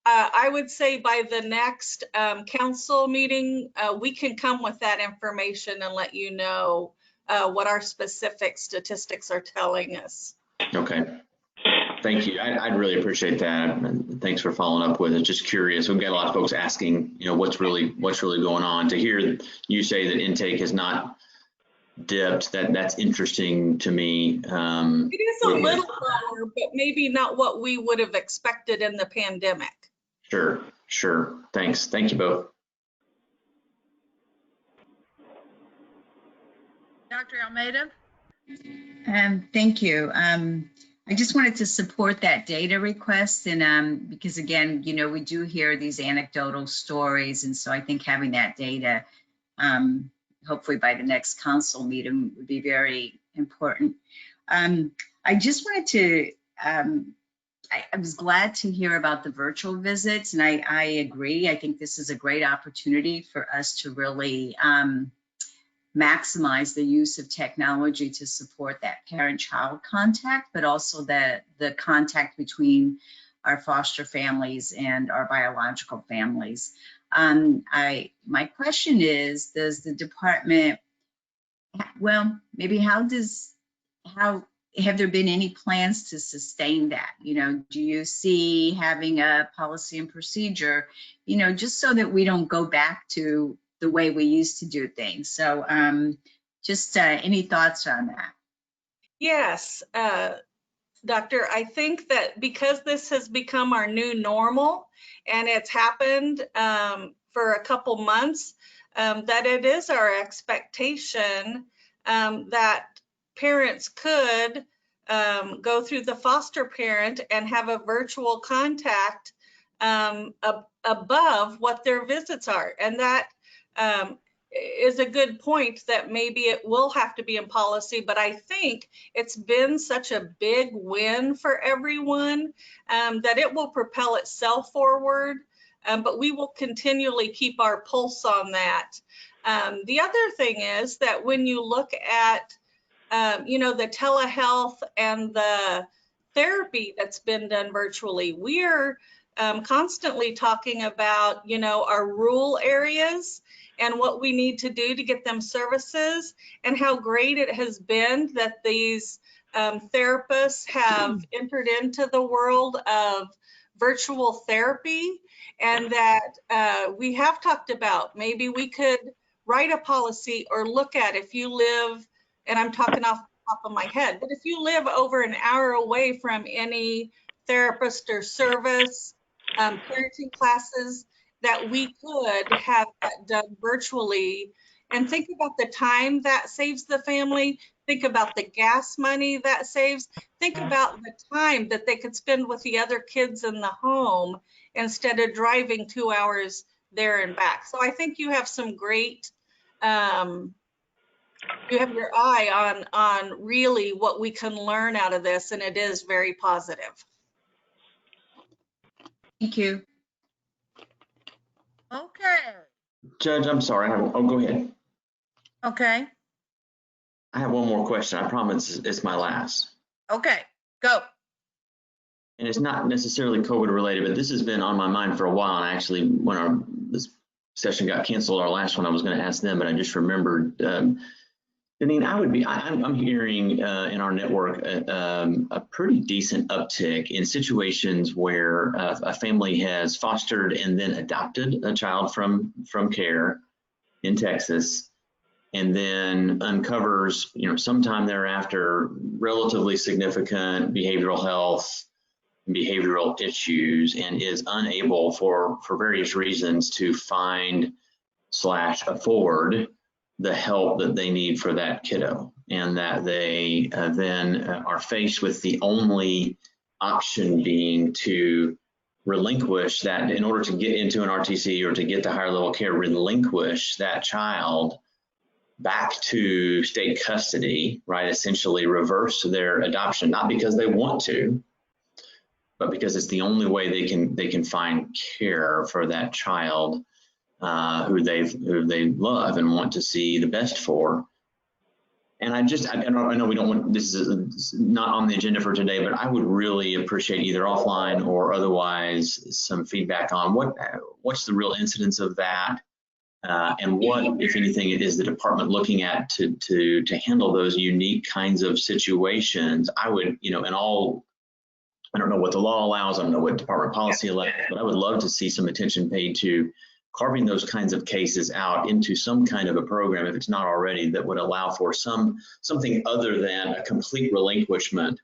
I would say by the next council meeting, we can come with that information and let you know what our specific statistics are telling us. Okay. Thank you. I'd really appreciate that. And thanks for following up with it. Just curious. We've got a lot of folks asking, what's really going on. To hear you say that intake has not dipped, that's interesting to me. It is a little lower, but maybe not what we would have expected in the pandemic. Sure. Thanks. Thank you both. Dr. Almeida? Thank you. I just wanted to support that data request, and because again, we do hear these anecdotal stories, and so I think having that data, hopefully by the next council meeting, would be very important. I just wanted to, I was glad to hear about the virtual visits, and I agree. I think this is a great opportunity for us to really maximize the use of technology to support that parent-child contact, but also the contact between our foster families and our biological families. My question is, does the department, well, maybe how have there been any plans to sustain that? Do you see having a policy and procedure, just so that we don't go back to the way we used to do things? So just any thoughts on that? Yes, Doctor, I think that because this has become our new normal and it's happened for a couple months, that it is our expectation that parents could go through the foster parent and have a virtual contact above what their visits are. And that is a good point, that maybe it will have to be in policy, but I think it's been such a big win for everyone that it will propel itself forward, but we will continually keep our pulse on that. The other thing is that when you look at the telehealth and the therapy that's been done virtually, we're constantly talking about our rural areas and what we need to do to get them services, and how great it has been that these therapists have entered into the world of virtual therapy, and that we have talked about maybe we could write a policy or look at, if you live, and I'm talking off the top of my head, but if you live over an hour away from any therapist or service, parenting classes, that we could have that done virtually. And think about the time that saves the family. Think about the gas money that saves. Think about the time that they could spend with the other kids in the home instead of driving 2 hours there and back. So I think you have some great, you have your eye on really what we can learn out of this, and it is very positive. Thank you. Okay. Judge, I'm sorry. Oh, go ahead. Okay. I have one more question. I promise it's my last. Okay. Go. And it's not necessarily COVID related, but this has been on my mind for a while. And actually, when this session got canceled, our last one, I was going to ask them, but I just remembered. Deneen, I'm hearing in our network a pretty decent uptick in situations where a family has fostered and then adopted a child from care in Texas, and then uncovers, sometime thereafter, relatively significant behavioral health, behavioral issues, and is unable for various reasons to find / afford the help that they need for that kiddo, and that they then are faced with the only option being to relinquish that in order to get into an RTC or to get to higher level care, relinquish that child back to state custody, right? Essentially reverse their adoption, not because they want to, but because it's the only way they can find care for that child who they love and want to see the best for. And I know we don't want, this is not on the agenda for today, but I would really appreciate either offline or otherwise some feedback on what's the real incidence of that, and what, if anything, it is the department looking at to handle those unique kinds of situations. I would, I don't know what the law allows, I don't know what department policy allows, but I would love to see some attention paid to carving those kinds of cases out into some kind of a program, if it's not already, that would allow for something other than a complete relinquishment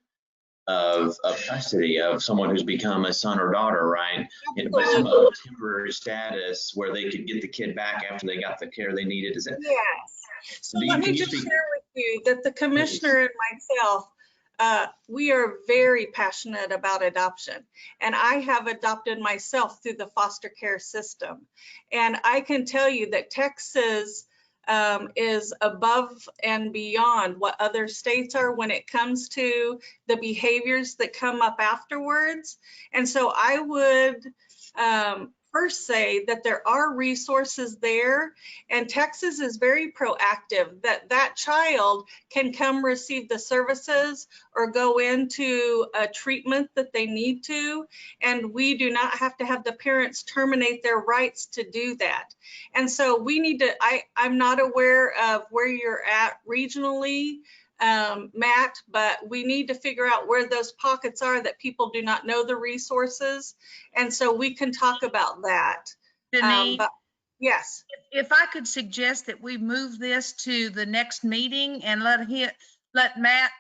of custody of someone who's become a son or daughter, right? But some other temporary status where they could get the kid back after they got the care they needed. Is that? Yes. So let me just share with you that the commissioner and myself, we are very passionate about adoption, and I have adopted myself through the foster care system. And I can tell you that Texas is above and beyond what other states are when it comes to the behaviors that come up afterwards. And so I would first say that there are resources there, and Texas is very proactive that child can come receive the services or go into a treatment that they need to, and we do not have to have the parents terminate their rights to do that. And so we need to, I'm not aware of where you're at regionally, Matt, but we need to figure out where those pockets are that people do not know the resources. And so we can talk about that. Denise, yes. If I could suggest that we move this to the next meeting and let Matt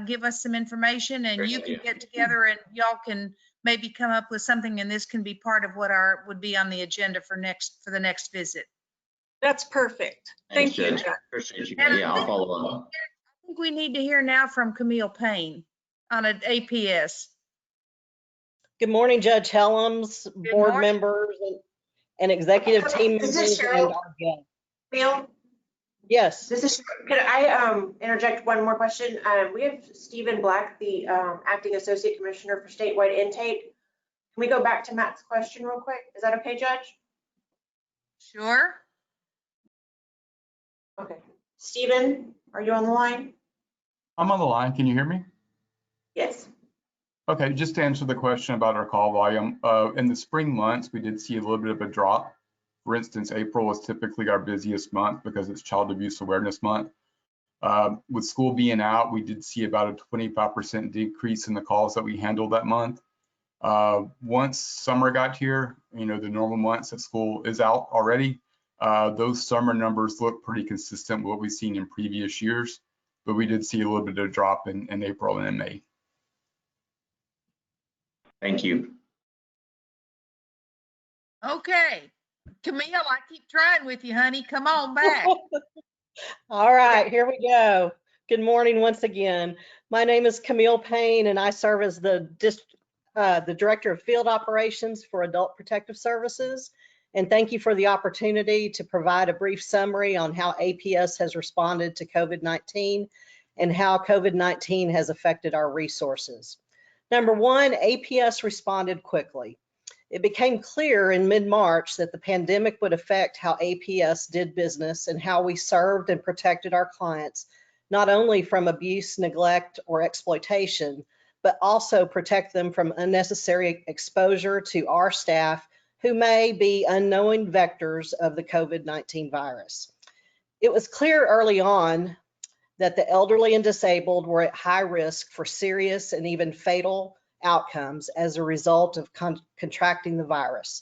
give us some information, and you can get together and y'all can maybe come up with something, and this can be part of what would be on the agenda for the next visit. That's perfect. Thank you, Judge. Appreciate you. Yeah, I'll follow up. I think we need to hear now from Camille Payne on an APS. Good morning, Judge Helms, board members, and executive team members. Is this Cheryl? Camille? Yes. This is. Could I interject one more question? We have Stephen Black, the acting associate commissioner for statewide intake. Can we go back to Matt's question real quick? Is that okay, Judge? Sure. Okay. Stephen, are you on the line? I'm on the line. Can you hear me? Yes. Okay, just to answer the question about our call volume, in the spring months, we did see a little bit of a drop For instance, April is typically our busiest month because it's Child Abuse Awareness Month. With school being out, we did see about a 25% decrease in the calls that we handled that month. Once summer got here, the normal months that school is out already, those summer numbers look pretty consistent with what we've seen in previous years, but we did see a little bit of a drop in April and in May. Thank you. Okay. Camille, I keep trying with you, honey. Come on back. All right, here we go. Good morning once again. My name is Camille Payne, and I serve as the Director of Field Operations for Adult Protective Services. And thank you for the opportunity to provide a brief summary on how APS has responded to COVID-19 and how COVID-19 has affected our resources. Number one, APS responded quickly. It became clear in mid-March that the pandemic would affect how APS did business and how we served and protected our clients, not only from abuse, neglect, or exploitation, but also protect them from unnecessary exposure to our staff who may be unknowing vectors of the COVID-19 virus. It was clear early on that the elderly and disabled were at high risk for serious and even fatal outcomes as a result of contracting the virus.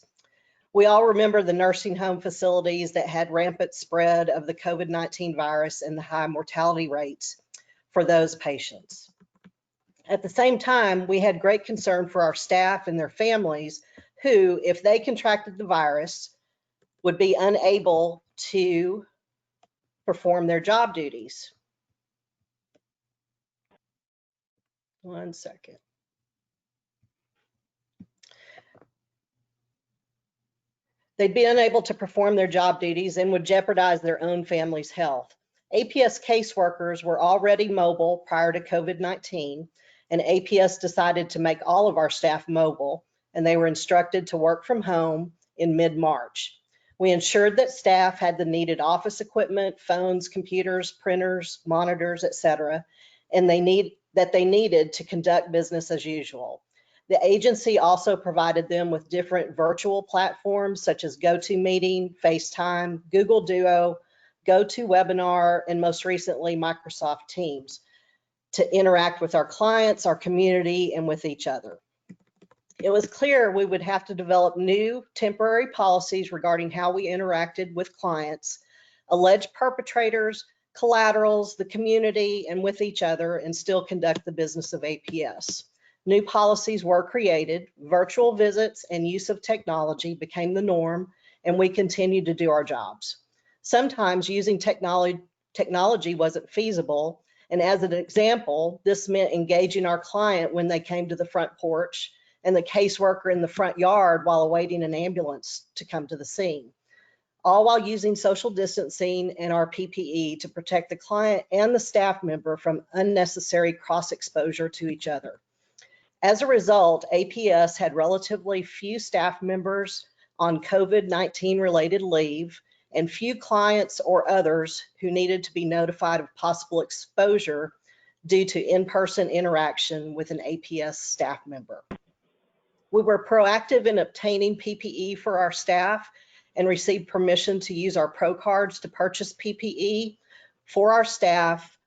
We all remember the nursing home facilities that had rampant spread of the COVID-19 virus and the high mortality rates for those patients. At the same time, we had great concern for our staff and their families who, if they contracted the virus, would be unable to perform their job duties. One second. They'd be unable to perform their job duties and would jeopardize their own family's health. APS caseworkers were already mobile prior to COVID-19, and APS decided to make all of our staff mobile, and they were instructed to work from home in mid-March. We ensured that staff had the needed office equipment, phones, computers, printers, monitors, etc., and they needed to conduct business as usual. The agency also provided them with different virtual platforms such as GoToMeeting, FaceTime, Google Duo, GoToWebinar, and most recently Microsoft Teams to interact with our clients, our community, and with each other. It was clear we would have to develop new temporary policies regarding how we interacted with clients, alleged perpetrators, collaterals, the community, and with each other, and still conduct the business of APS. New policies were created, virtual visits and use of technology became the norm, and we continued to do our jobs. Sometimes using technology wasn't feasible, and as an example, this meant engaging our client when they came to the front porch and the caseworker in the front yard while awaiting an ambulance to come to the scene, all while using social distancing and our PPE to protect the client and the staff member from unnecessary cross-exposure to each other. As a result, APS had relatively few staff members on COVID-19 related leave and few clients or others who needed to be notified of possible exposure due to in-person interaction with an APS staff member. We were proactive in obtaining PPE for our staff and received permission to use our Pro Cards to purchase PPE for our staff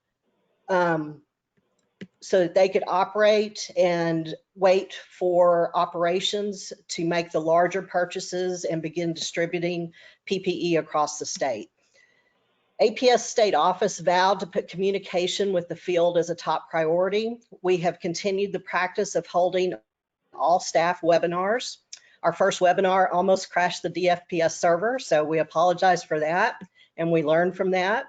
so that they could operate and wait for operations to make the larger purchases and begin distributing PPE across the state. APS State Office vowed to put communication with the field as a top priority. We have continued the practice of holding all staff webinars. Our first webinar almost crashed the DFPS server, so we apologize for that, and we learned from that.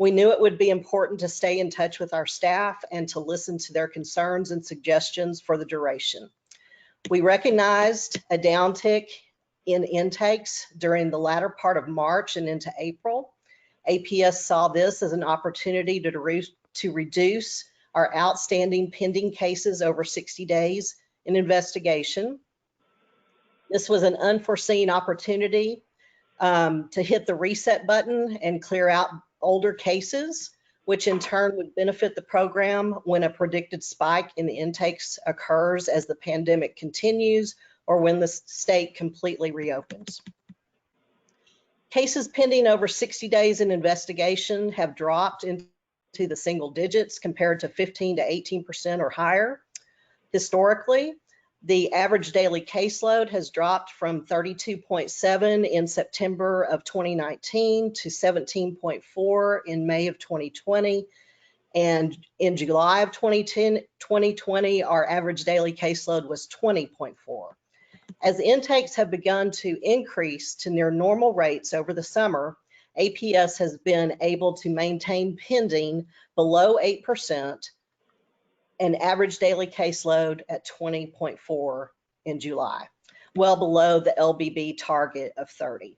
We knew it would be important to stay in touch with our staff and to listen to their concerns and suggestions for the duration. We recognized a downtick in intakes during the latter part of March and into April. APS saw this as an opportunity to reduce our outstanding pending cases over 60 days in investigation. This was an unforeseen opportunity to hit the reset button and clear out older cases, which in turn would benefit the program when a predicted spike in intakes occurs as the pandemic continues or when the state completely reopens. Cases pending over 60 days in investigation have dropped into the single digits compared to 15 to 18% or higher. Historically, the average daily caseload has dropped from 32.7 in September of 2019 to 17.4 in May of 2020. And in July of 2020, our average daily caseload was 20.4. As intakes have begun to increase to near normal rates over the summer, APS has been able to maintain pending below 8% and average daily caseload at 20.4 in July, well below the LBB target of 30.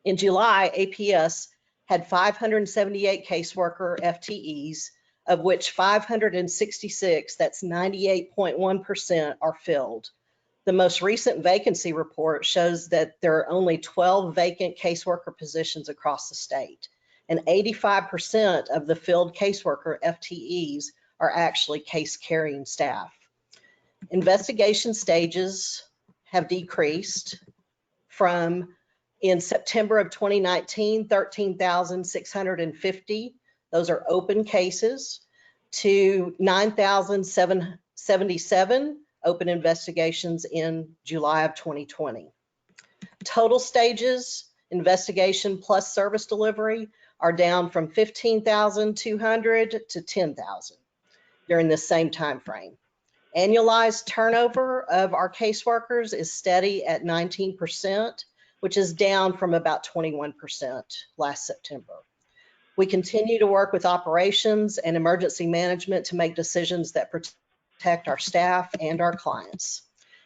In July, APS had 578 caseworker FTEs, of which 566, that's 98.1%, are filled. The most recent vacancy report shows that there are only 12 vacant caseworker positions across the state, and 85% of the filled caseworker FTEs are actually case carrying staff. Investigation stages have decreased from, in September of 2019, 13,650, those are open cases, to 9,777 open investigations in July of 2020. Total stages, investigation plus service delivery, are down from 15,200 to 10,000 during the same time frame. Annualized turnover of our caseworkers is steady at 19%, which is down from about 21% last September. We continue to work with operations and emergency management to make decisions that protect our staff and our clients.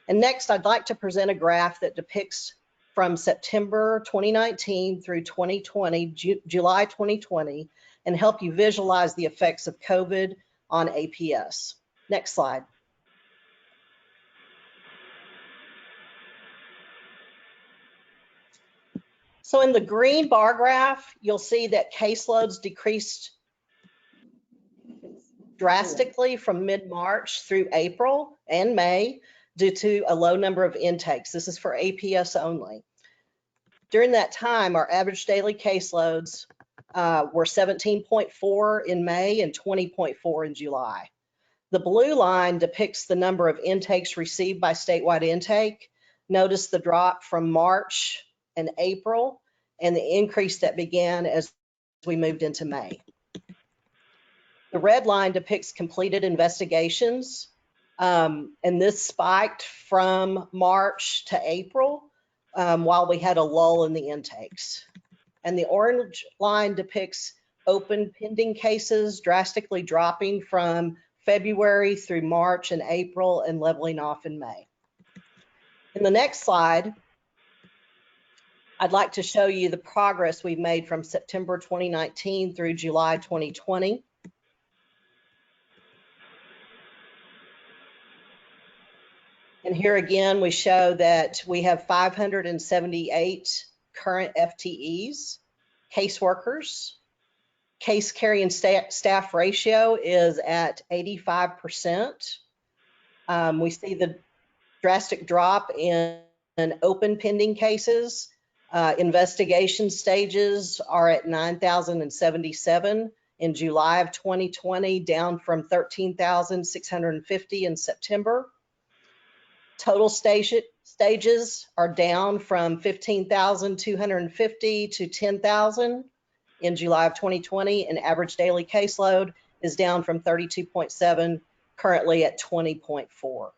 And next, I'd like to present a graph that depicts from September 2019 through 2020, July 2020, and help you visualize the effects of COVID on APS. Next slide. So in the green bar graph, you'll see that caseloads decreased drastically from mid-March through April and May due to a low number of intakes. This is for APS only. During that time, our average daily caseloads were 17.4 in May and 20.4 in July. The blue line depicts the number of intakes received by statewide intake. Notice the drop from March and April and the increase that began as we moved into May. The red line depicts completed investigations, and this spiked from March to April while we had a lull in the intakes. And the orange line depicts open pending cases drastically dropping from February through March and April and leveling off in May. In the next slide, I'd like to show you the progress we've made from September 2019 through July 2020. And here again, we show that we have 578 current FTEs, caseworkers. Case carrying staff ratio is at 85%. We see the drastic drop in open pending cases. Investigation stages are at 9,077 in July of 2020, down from 13,650 in September. Total stages are down from 15,250 to 10,000 in July of 2020, and average daily caseload is down from 32.7, currently at 20.4.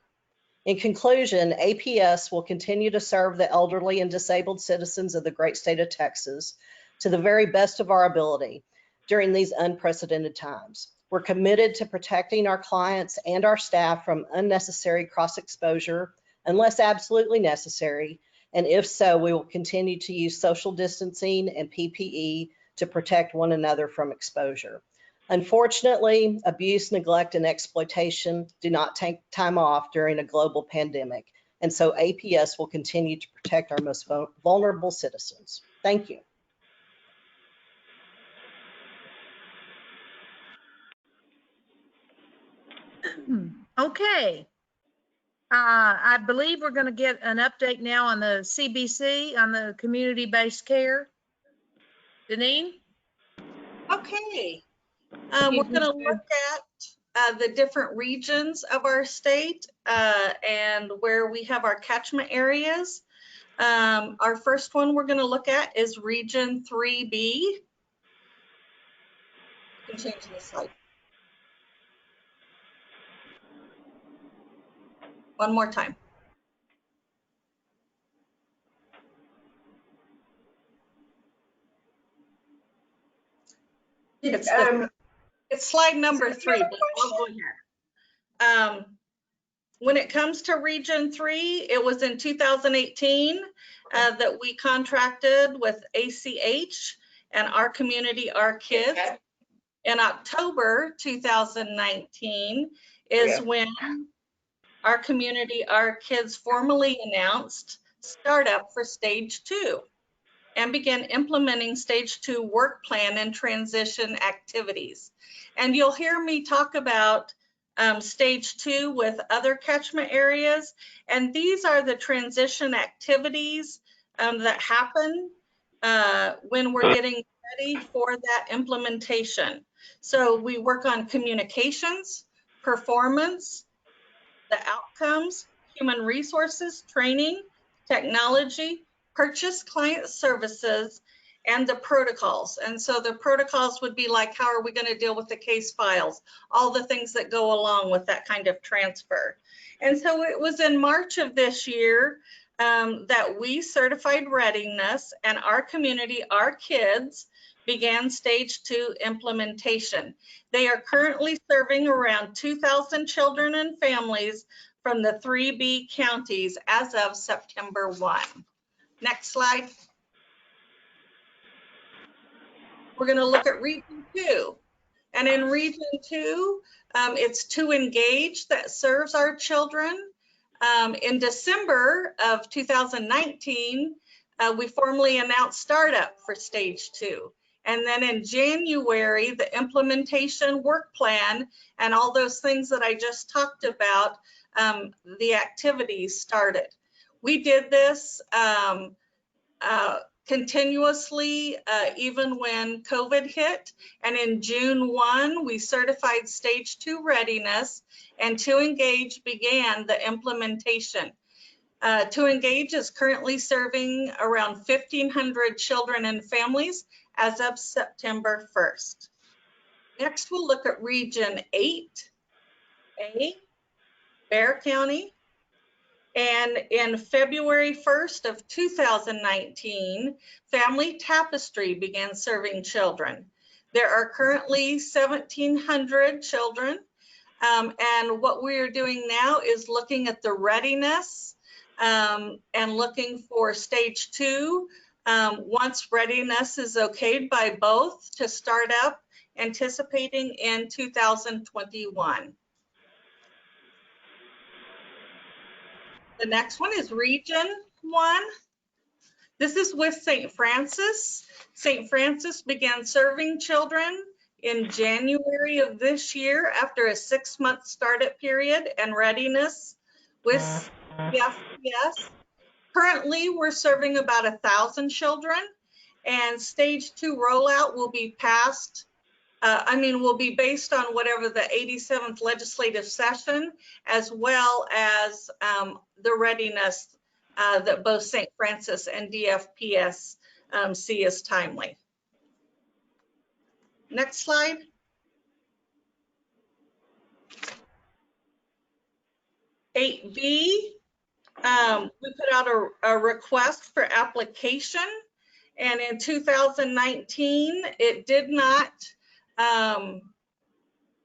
In conclusion, APS will continue to serve the elderly and disabled citizens of the great state of Texas to the very best of our ability during these unprecedented times. We're committed to protecting our clients and our staff from unnecessary cross-exposure unless absolutely necessary, and if so, we will continue to use social distancing and PPE to protect one another from exposure. Unfortunately, abuse, neglect, and exploitation do not take time off during a global pandemic, and so APS will continue to protect our most vulnerable citizens. Thank you. Okay. I believe we're going to get an update now on the CBC, on the community-based care. Deneen? Okay. We're going to look at the different regions of our state and where we have our catchment areas. Our first one we're going to look at is Region 3B. You can change the slide. One more time. It's slide number 3, but I'll go ahead. When it comes to Region 3, it was in 2018 that we contracted with ACH and Our Community, Our Kids. In October 2019 is when Our Community, Our Kids formally announced startup for Stage 2 and began implementing Stage 2 work plan and transition activities. And you'll hear me talk about Stage 2 with other catchment areas. And these are the transition activities that happen when we're getting ready for that implementation. So we work on communications, performance, the outcomes, human resources, training, technology, purchase client services, and the protocols. And so the protocols would be like, how are we going to deal with the case files? All the things that go along with that kind of transfer. And so it was in March of this year that we certified readiness, and Our Community, Our Kids began Stage 2 implementation. They are currently serving around 2,000 children and families from the 3B counties as of September 1. Next slide. We're going to look at Region 2. And in Region 2, it's To Engage that serves our children. In December of 2019, we formally announced startup for Stage 2. And then in January, the implementation work plan and all those things that I just talked about, the activities started. We did this continuously, even when COVID hit. And in June 1, we certified Stage 2 readiness, and To Engage began the implementation. To Engage is currently serving around 1,500 children and families as of September 1st. Next, we'll look at Region 8A, Bexar County. And in February 1st of 2019, Family Tapestry began serving children. There are currently 1,700 children. And what we're doing now is looking at the readiness and looking for Stage 2. Once readiness is okayed by both to start up, anticipating in 2021. The next one is Region 1. This is with St. Francis. St. Francis began serving children in January of this year after a 6-month startup period and readiness with DFPS. Currently, we're serving about 1,000 children, and Stage 2 rollout will be passed. Will be based on whatever the 87th legislative session, as well as the readiness that both St. Francis and DFPS see as timely. Next slide. (8B), we put out a request for application, and in 2019, it did not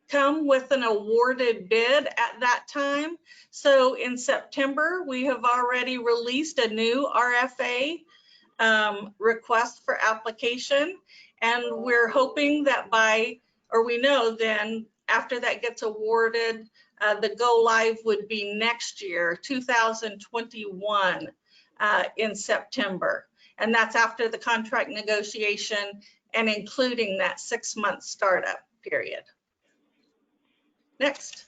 come with an awarded bid at that time. So in September, we have already released a new RFA request for application. And we're hoping that we know then after that gets awarded, the go live would be next year, 2021 in September. And that's after the contract negotiation and including that 6-month startup period. Next.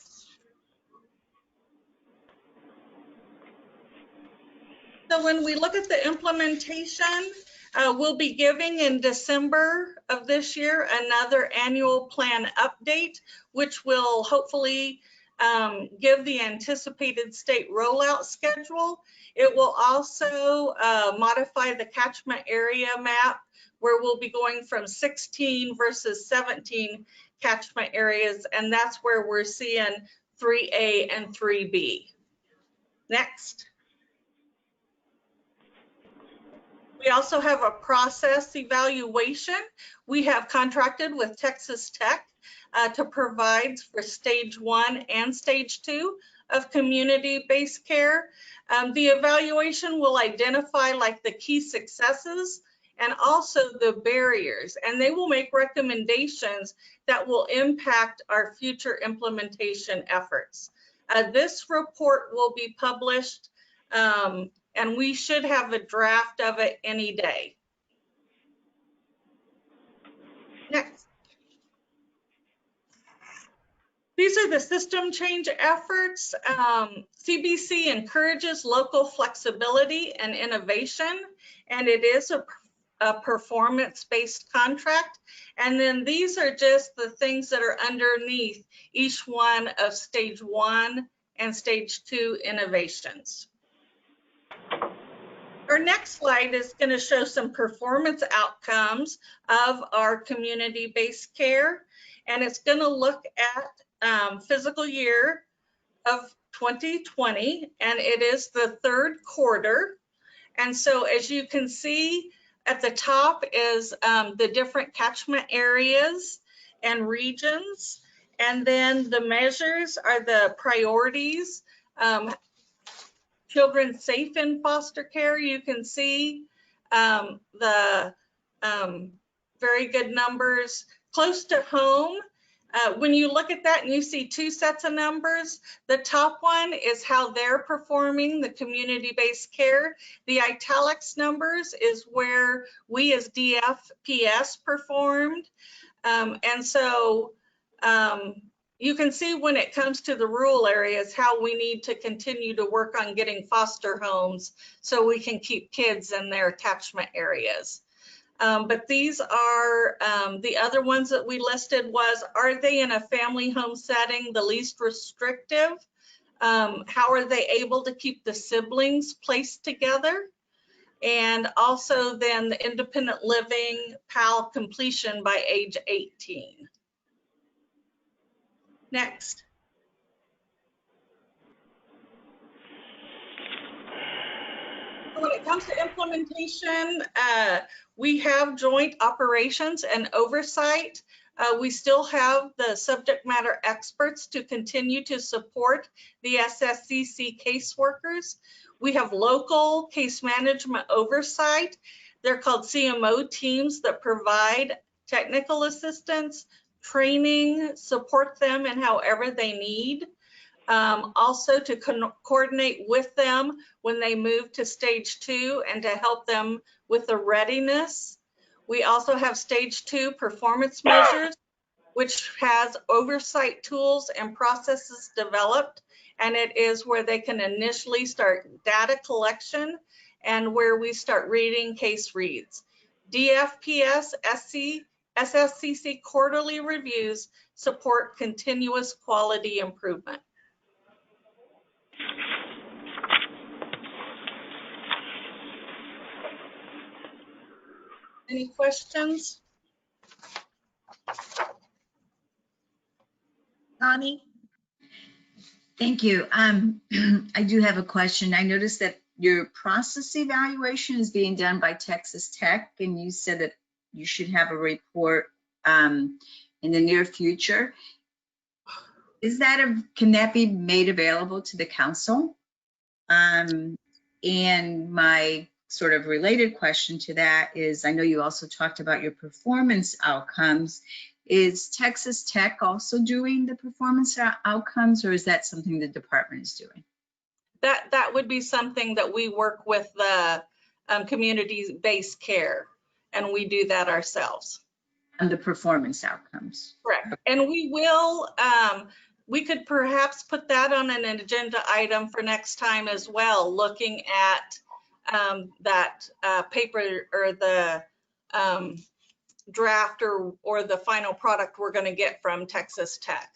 So when we look at the implementation, we'll be giving in December of this year another annual plan update, which will hopefully give the anticipated state rollout schedule. It will also modify the catchment area map, where we'll be going from 16 versus 17 catchment areas, and that's where we're seeing 3A and 3B. Next. We also have a process evaluation. We have contracted with Texas Tech to provide for stage 1 and stage 2 of community-based care. The evaluation will identify like the key successes and also the barriers, and they will make recommendations that will impact our future implementation efforts. This report will be published and we should have a draft of it any day. Next. These are the system change efforts. CBC encourages local flexibility and innovation, and it is a performance-based contract. And then these are just the things that are underneath each one of stage 1 and stage 2 innovations. Our next slide is going to show some performance outcomes of our community-based care, and it's going to look at fiscal year of 2020, and it is the third quarter. And so as you can see at the top is the different catchment areas and regions, and then the measures are the priorities. Children safe in foster care, you can see the very good numbers. Close to home, when you look at that and you see 2 sets of numbers, the top one is how they're performing the community-based care. The italics numbers is where we as DFPS performed. And so you can see when it comes to the rural areas how we need to continue to work on getting foster homes so we can keep kids in their catchment areas. But these are the other ones that we listed was, are they in a family home setting, the least restrictive? How are they able to keep the siblings placed together? And also then the independent living PAL completion by age 18. Next. When it comes to implementation, we have joint operations and oversight. We still have the subject matter experts to continue to support the SSCC caseworkers. We have local case management oversight. They're called CMO teams that provide technical assistance, training, support them in however they need. Also to coordinate with them when they move to stage 2 and to help them with the readiness. We also have stage 2 performance measures, which has oversight tools and processes developed, and it is where they can initially start data collection and where we start reading case reads. DFPS, SSCC quarterly reviews support continuous quality improvement. Any questions? Connie? Thank you. I do have a question. I noticed that your process evaluation is being done by Texas Tech, and you said that you should have a report in the near future. Can that be made available to the council? And my sort of related question to that is, I know you also talked about your performance outcomes. Is Texas Tech also doing the performance outcomes, or is that something the department is doing? That would be something that we work with the community-based care, and we do that ourselves. And the performance outcomes. Correct. And we will, we could perhaps put that on an agenda item for next time as well, looking at that paper or the draft or the final product we're going to get from Texas Tech.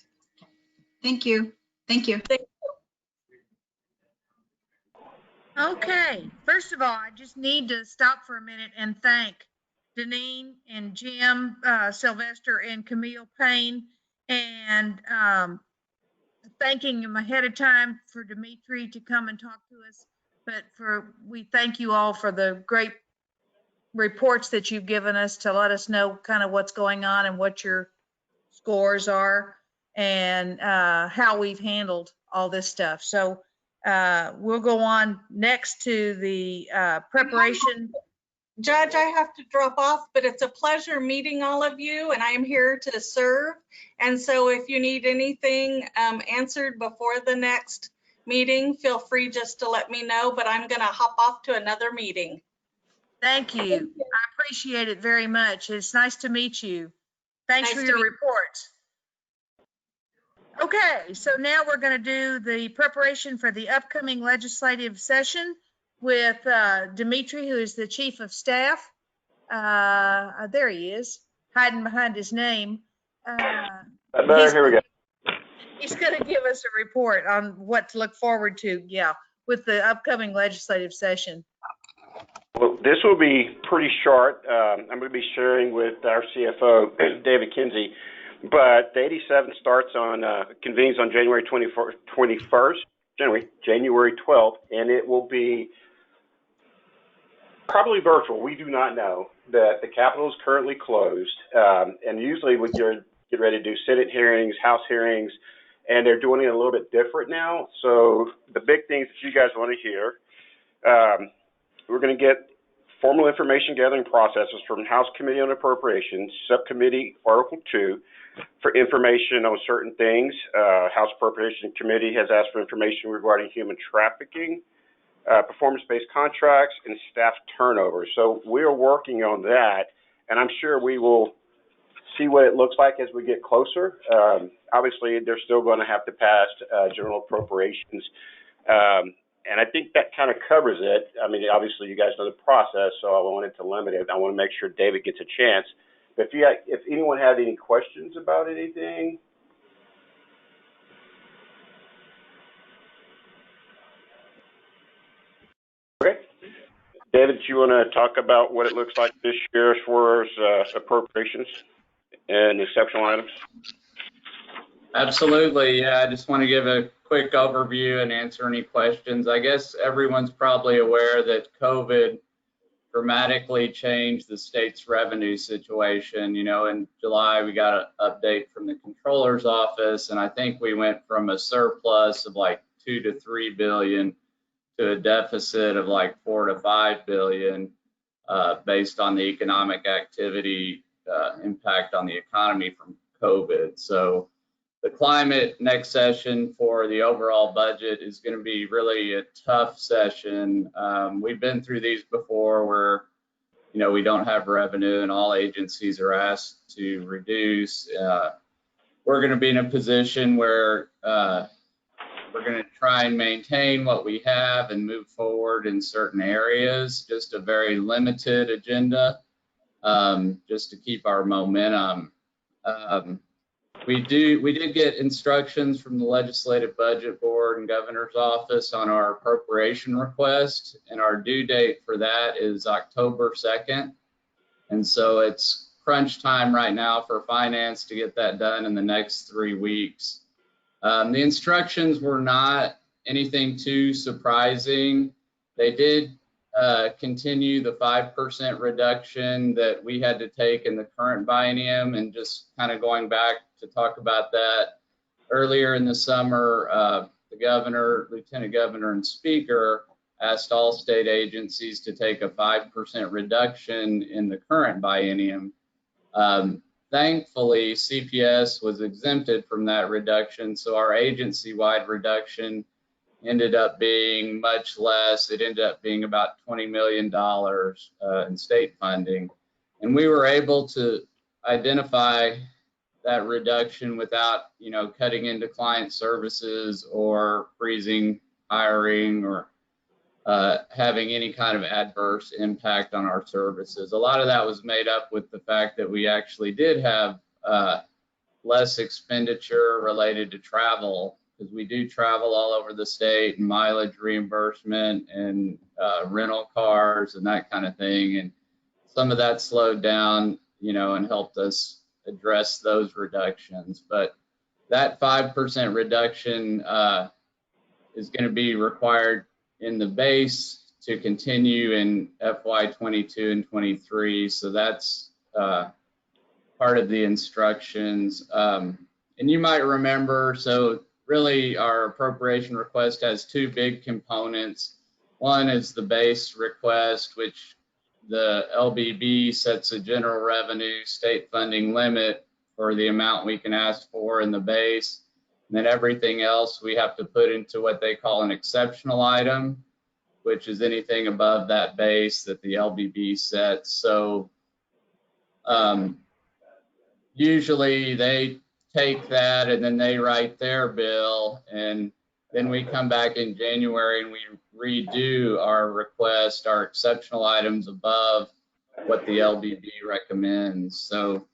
Thank you. Thank you. Okay, first of all, I just need to stop for a minute and thank Deneen and Jim Sylvester and Camille Payne, and thanking him ahead of time for Dimitri to come and talk to us. But we thank you all for the great reports that you've given us to let us know kind of what's going on and what your scores are and how we've handled all this stuff. So we'll go on next to the preparation. Judge, I have to drop off, but it's a pleasure meeting all of you, and I am here to serve. And so if you need anything answered before the next meeting, feel free just to let me know, but I'm going to hop off to another meeting. Thank you. I appreciate it very much. It's nice to meet you. Thanks for your reports. Okay, so now we're going to do the preparation for the upcoming legislative session with Dimitri, who is the Chief of Staff. There he is, hiding behind his name. Here we go. He's going to give us a report on what to look forward to, with the upcoming legislative session. Well, this will be pretty short. I'm going to be sharing with our CFO, David Kinsey, but the 87 convenes on January 21st, January 12th, and it will be probably virtual. We do not know. That the Capitol is currently closed, and usually we get ready to do Senate hearings, House hearings, and they're doing it a little bit different now. So the big things that you guys want to hear, we're going to get formal information gathering processes from House Committee on Appropriations, Subcommittee Article 2, for information on certain things. House Appropriation Committee has asked for information regarding human trafficking, performance-based contracts, and staff turnover. So we are working on that, and I'm sure we will see what it looks like as we get closer. Obviously, they're still going to have to pass general appropriations, and I think that kind of covers it. I mean, obviously, you guys know the process, so I wanted to limit it. I want to make sure David gets a chance. But if anyone had any questions about anything. Okay. David, do you want to talk about what it looks like this year as far as appropriations and exceptional items? Absolutely. Yeah, I just want to give a quick overview and answer any questions. I guess everyone's probably aware that COVID dramatically changed the state's revenue situation. You know, in July, we got an update from the controller's office, and I think we went from a surplus of like 2 to 3 billion to a deficit of like 4 to 5 billion based on the economic activity impact on the economy from COVID. So the climate next session for the overall budget is going to be really a tough session. We've been through these before where, you know, we don't have revenue and all agencies are asked to reduce. We're going to be in a position where we're going to try and maintain what we have and move forward in certain areas, just a very limited agenda, just to keep our momentum. We did get instructions from the Legislative Budget Board and Governor's Office on our appropriation request, and our due date for that is October 2nd. And so it's crunch time right now for finance to get that done in the next 3 weeks. The instructions were not anything too surprising. They did continue the 5% reduction that we had to take in the current biennium, and just kind of going back to talk about that, earlier in the summer, the governor, lieutenant governor, and speaker asked all state agencies to take a 5% reduction in the current biennium. Thankfully, CPS was exempted from that reduction, so our agency-wide reduction ended up being much less. It ended up being about $20 million in state funding. And we were able to identify that reduction without, you know, cutting into client services or freezing hiring or having any kind of adverse impact on our services. A lot of that was made up with the fact that we actually did have less expenditure related to travel, because we do travel all over the state, and mileage reimbursement and rental cars and that kind of thing. And some of that slowed down, and helped us address those reductions. But that 5% reduction is going to be required in the base to continue in FY22 and 23. So that's part of the instructions. And you might remember, so really our appropriation request has two big components. One is the base request, which the LBB sets a general revenue state funding limit for the amount we can ask for in the base. And then everything else we have to put into what they call an exceptional item, which is anything above that base that the LBB sets. So usually they take that and then they write their bill, and then we come back in January and we redo our request, our exceptional items above what the LBB recommends. So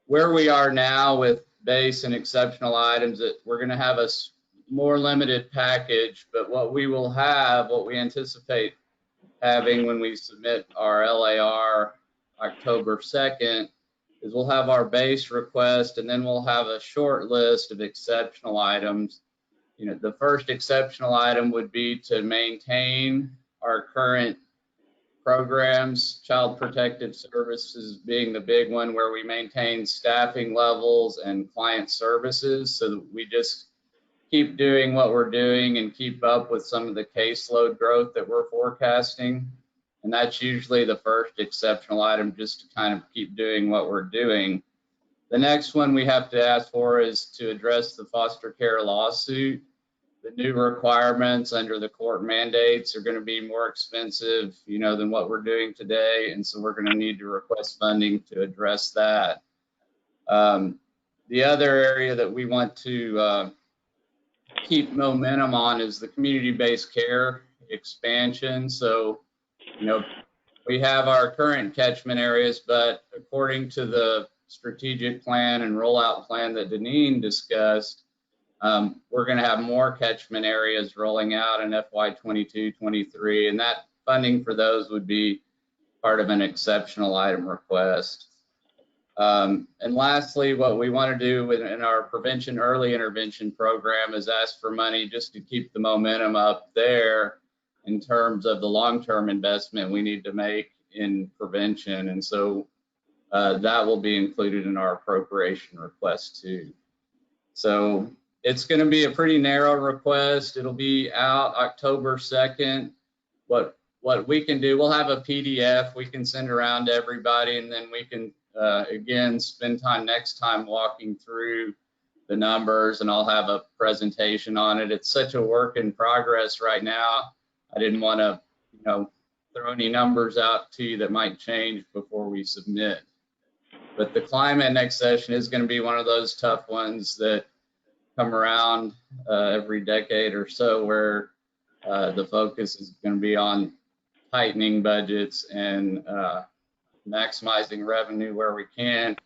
where we are now with base and exceptional items, that we're going to have a more limited package, but what we anticipate having when we submit our LAR October 2nd is we'll have our base request, and then we'll have a short list of exceptional items. The first exceptional item would be to maintain our current programs, Child Protective Services being the big one, where we maintain staffing levels and client services so that we just keep doing what we're doing and keep up with some of the caseload growth that we're forecasting. And that's usually the first exceptional item, just to kind of keep doing what we're doing. The next one we have to ask for is to address the foster care lawsuit. The new requirements under the court mandates are going to be more expensive, than what we're doing today. And so we're going to need to request funding to address that. The other area that we want to keep momentum on is the community-based care expansion. So, we have our current catchment areas, but according to the strategic plan and rollout plan that Deneen discussed, we're going to have more catchment areas rolling out in FY22-23, and that funding for those would be part of an exceptional item request. And lastly, what we want to do in our prevention early intervention program is ask for money just to keep the momentum up there in terms of the long-term investment we need to make in prevention. And so that will be included in our appropriation request too. So it's going to be a pretty narrow request. It'll be out October 2nd. What we can do, we'll have a PDF we can send around to everybody, and then we can, again, spend time next time walking through the numbers, and I'll have a presentation on it. It's such a work in progress right now. I didn't want to, throw any numbers out to you that might change before we submit. But the climate next session is going to be one of those tough ones that come around every decade or so, where the focus is going to be on tightening budgets and maximizing revenue where we can,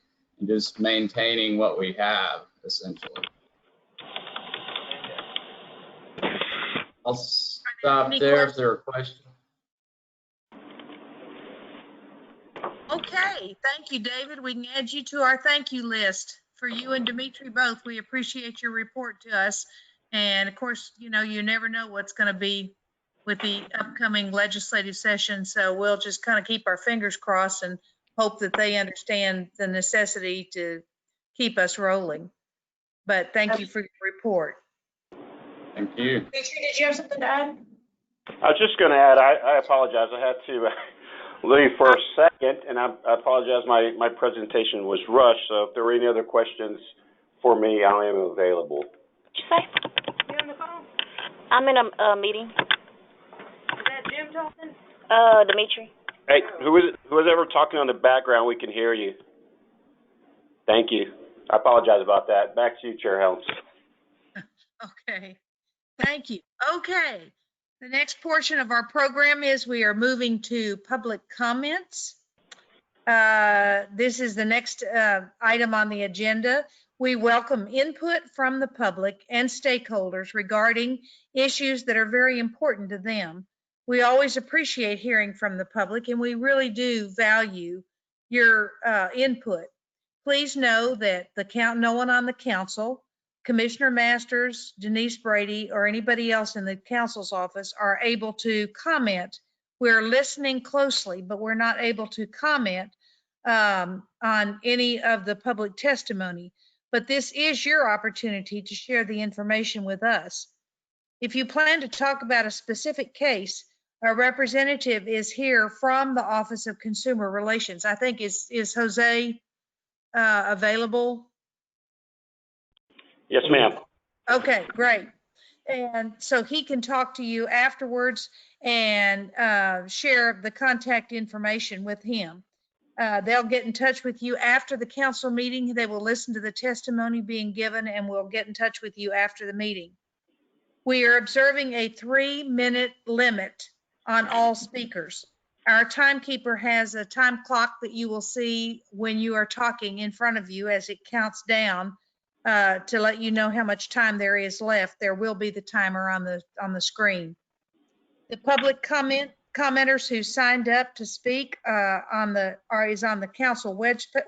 and just maintaining what we have, essentially. I'll stop there if there are questions. Okay, thank you, David. We can add you to our thank you list. For you and Dimitri both, we appreciate your report to us. And of course, you never know what's going to be with the upcoming legislative session. So we'll just kind of keep our fingers crossed and hope that they understand the necessity to keep us rolling. But thank you for your report. Thank you. Dimitri, did you have something to add? I was just going to add, I apologize. I had to leave for a second, and I apologize. My presentation was rushed, so if there were any other questions for me, I am available. What'd you say? You on the phone? I'm in a meeting. Is that Jim talking? Dimitri. Hey, who is ever talking on the background? We can hear you. Thank you. I apologize about that. Back to you, Chair Helms. Okay, thank you. Okay, The next portion of our program is we are moving to public comments. This is the next item on the agenda. We welcome input from the public and stakeholders regarding issues that are very important to them. We always appreciate hearing from the public, and we really do value your input. Please know that no one on the council, Commissioner Masters, Denise Brady, or anybody else in the council's office are able to comment. We're listening closely, but we're not able to comment on any of the public testimony. But this is your opportunity to share the information with us. If you plan to talk about a specific case, a representative is here from the Office of Consumer Relations. I think is Jose available? Yes, ma'am. Okay, great. And so he can talk to you afterwards and share the contact information with him. They'll get in touch with you after the council meeting. They will listen to the testimony being given and we'll get in touch with you after the meeting. We are observing a 3-minute limit on all speakers. Our timekeeper has a time clock that you will see when you are talking in front of you as it counts down to let you know how much time there is left. There will be the timer on the screen. The public commenters who signed up to speak is on the council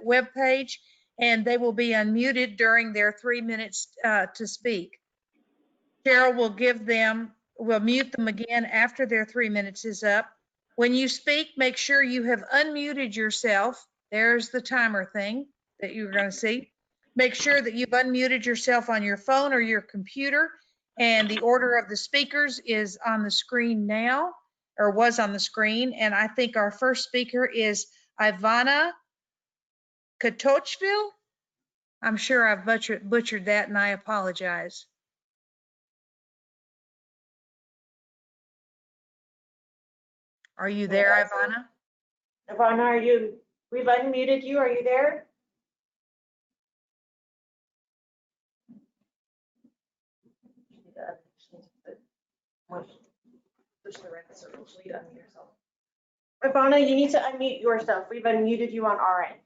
web page, and they will be unmuted during their 3 minutes to speak. Cheryl will mute them again after their 3 minutes is up. When you speak, make sure you have unmuted yourself. There's the timer thing that you're going to see. Make sure that you've unmuted yourself on your phone or your computer, and the order of the speakers is on the screen now, or was on the screen. And I think our first speaker is Ivana Katochville. I'm sure I've butchered that, and I apologize. Are you there, Ivana? Ivana, we've unmuted you. Are you there? Ivana, you need to unmute yourself. We've unmuted you on our end.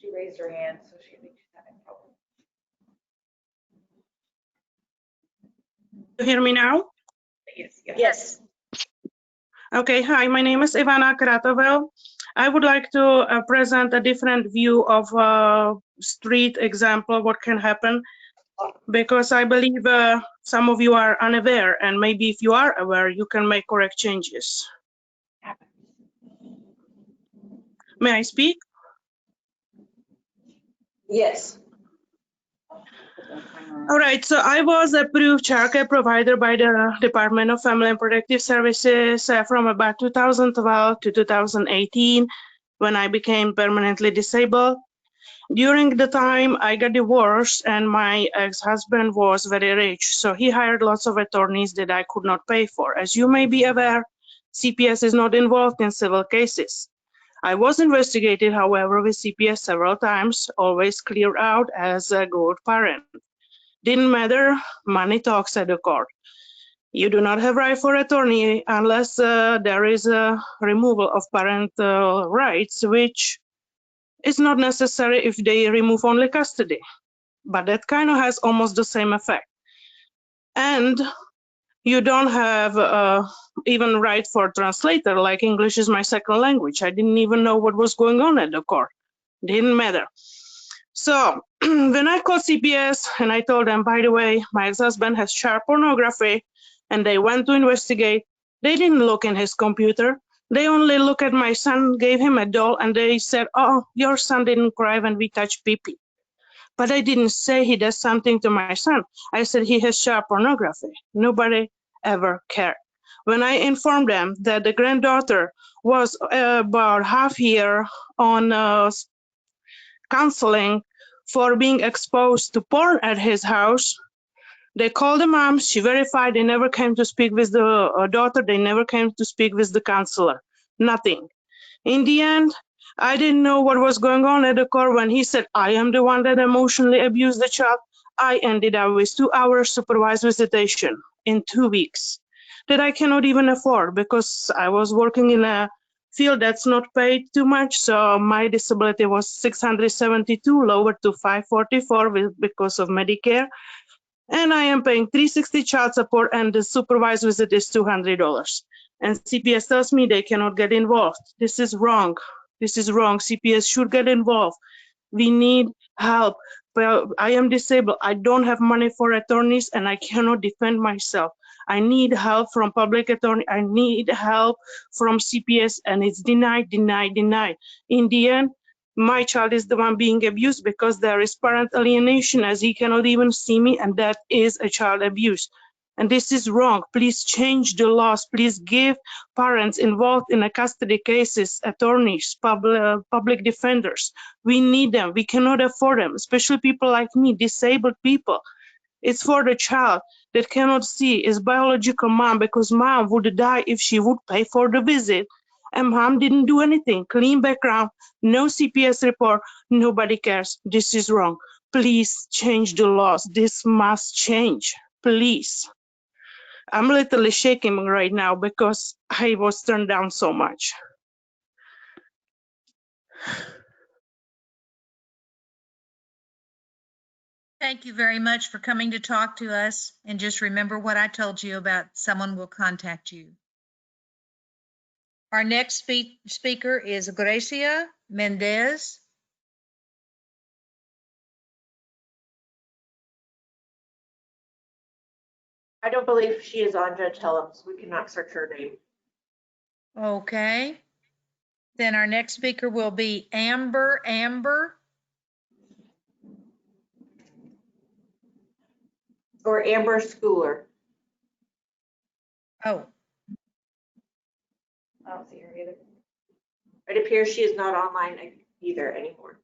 She raised her hand, so she's having trouble. You hear me now? Yes. Okay, hi, my name is Ivana Kratovel. I would like to present a different view of a street example, what can happen, because I believe some of you are unaware, and maybe if you are aware, you can make correct changes. May I speak? Yes. All right, so I was approved childcare provider by the Department of Family and Protective Services from about 2012 to 2018 when I became permanently disabled. During the time I got divorced and my ex-husband was very rich, so he hired lots of attorneys that I could not pay for. As you may be aware, CPS is not involved in civil cases. I was investigated, however, with CPS several times, always cleared out as a good parent. Didn't matter, money talks at the court. You do not have right for attorney unless there is a removal of parental rights, which is not necessary if they remove only custody. But that kind of has almost the same effect. And you don't have even right for translator, like English is my second language. I didn't even know what was going on at the court. Didn't matter. So when I called CPS and I told them, by the way, my ex-husband has child pornography, and they went to investigate, they didn't look in his computer. They only look at my son, gave him a doll, and they said, oh, your son didn't cry when we touched pee-pee. But I didn't say he does something to my son. I said he has child pornography. Nobody ever cared. When I informed them that the granddaughter was about half year on counseling for being exposed to porn at his house, they called the mom, she verified, they never came to speak with the daughter, they never came to speak with the counselor, nothing. In the end, I didn't know what was going on at the court when he said, I am the one that emotionally abused the child. I ended up with 2 hours supervised visitation in 2 weeks that I cannot even afford because I was working in a field that's not paid too much. So my disability was 672, lowered to 544 because of Medicare. And I am paying $360 child support, and the supervised visit is $200. And CPS tells me they cannot get involved. This is wrong. This is wrong. CPS should get involved. We need help. Well, I am disabled. I don't have money for attorneys, and I cannot defend myself. I need help from public attorney. I need help from CPS, and it's denied, denied, denied. In the end, my child is the one being abused because there is parent alienation, as he cannot even see me, and that is a child abuse. And this is wrong. Please change the laws. Please give parents involved in a custody cases, attorneys, public defenders. We need them. We cannot afford them, especially people like me, disabled people. It's for the child that cannot see his biological mom, because mom would die if she would pay for the visit. And mom didn't do anything. Clean background, no CPS report, nobody cares. This is wrong. Please change the laws. This must change. Please. I'm literally shaking right now because I was turned down so much. Thank you very much for coming to talk to us. And just remember what I told you about someone will contact you. Our next speaker is Gracia Mendez. I don't believe she is on Judge Helms. We cannot search her name. Okay. Then our next speaker will be Amber. Or Amber Schooler. Oh. I don't see her either. It appears she is not online either anymore.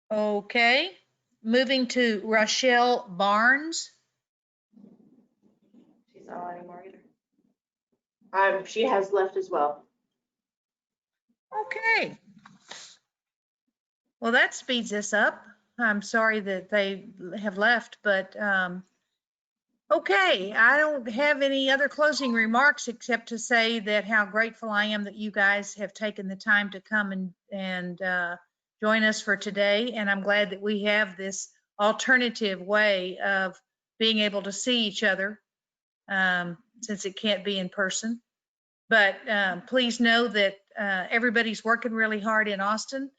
Okay. Moving to Rochelle Barnes. She's not on anymore either. She has left as well. Okay. Well, that speeds us up. I'm sorry that they have left, but okay. I don't have any other closing remarks except to say that how grateful I am that you guys have taken the time to come and join us for today. And I'm glad that we have this alternative way of being able to see each other since it can't be in person. But please know that everybody's working really hard in Austin,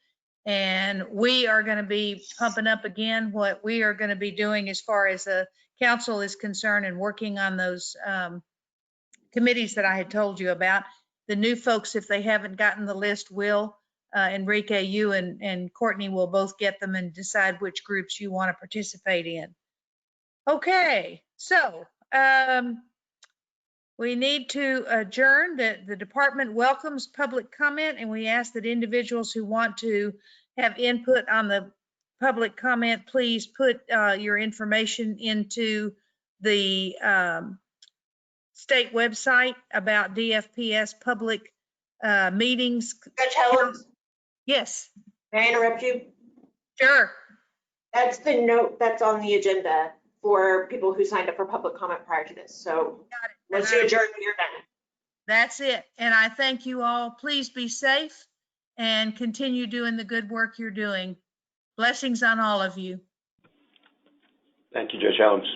and we are going to be pumping up again what we are going to be doing as far as the council is concerned and working on those committees that I had told you about. The new folks, if they haven't gotten the list, will. Enrique, you and Courtney will both get them and decide which groups you want to participate in. Okay, so we need to adjourn. The department welcomes public comment, and we ask that individuals who want to have input on the public comment, please put your information into the state website about DFPS public meetings. Judge Helms? Yes. May I interrupt you? Sure. That's the note that's on the agenda for people who signed up for public comment prior to this. So once you adjourn, you're done. That's it. And I thank you all. Please be safe and continue doing the good work you're doing. Blessings on all of you. Thank you, Judge Helms.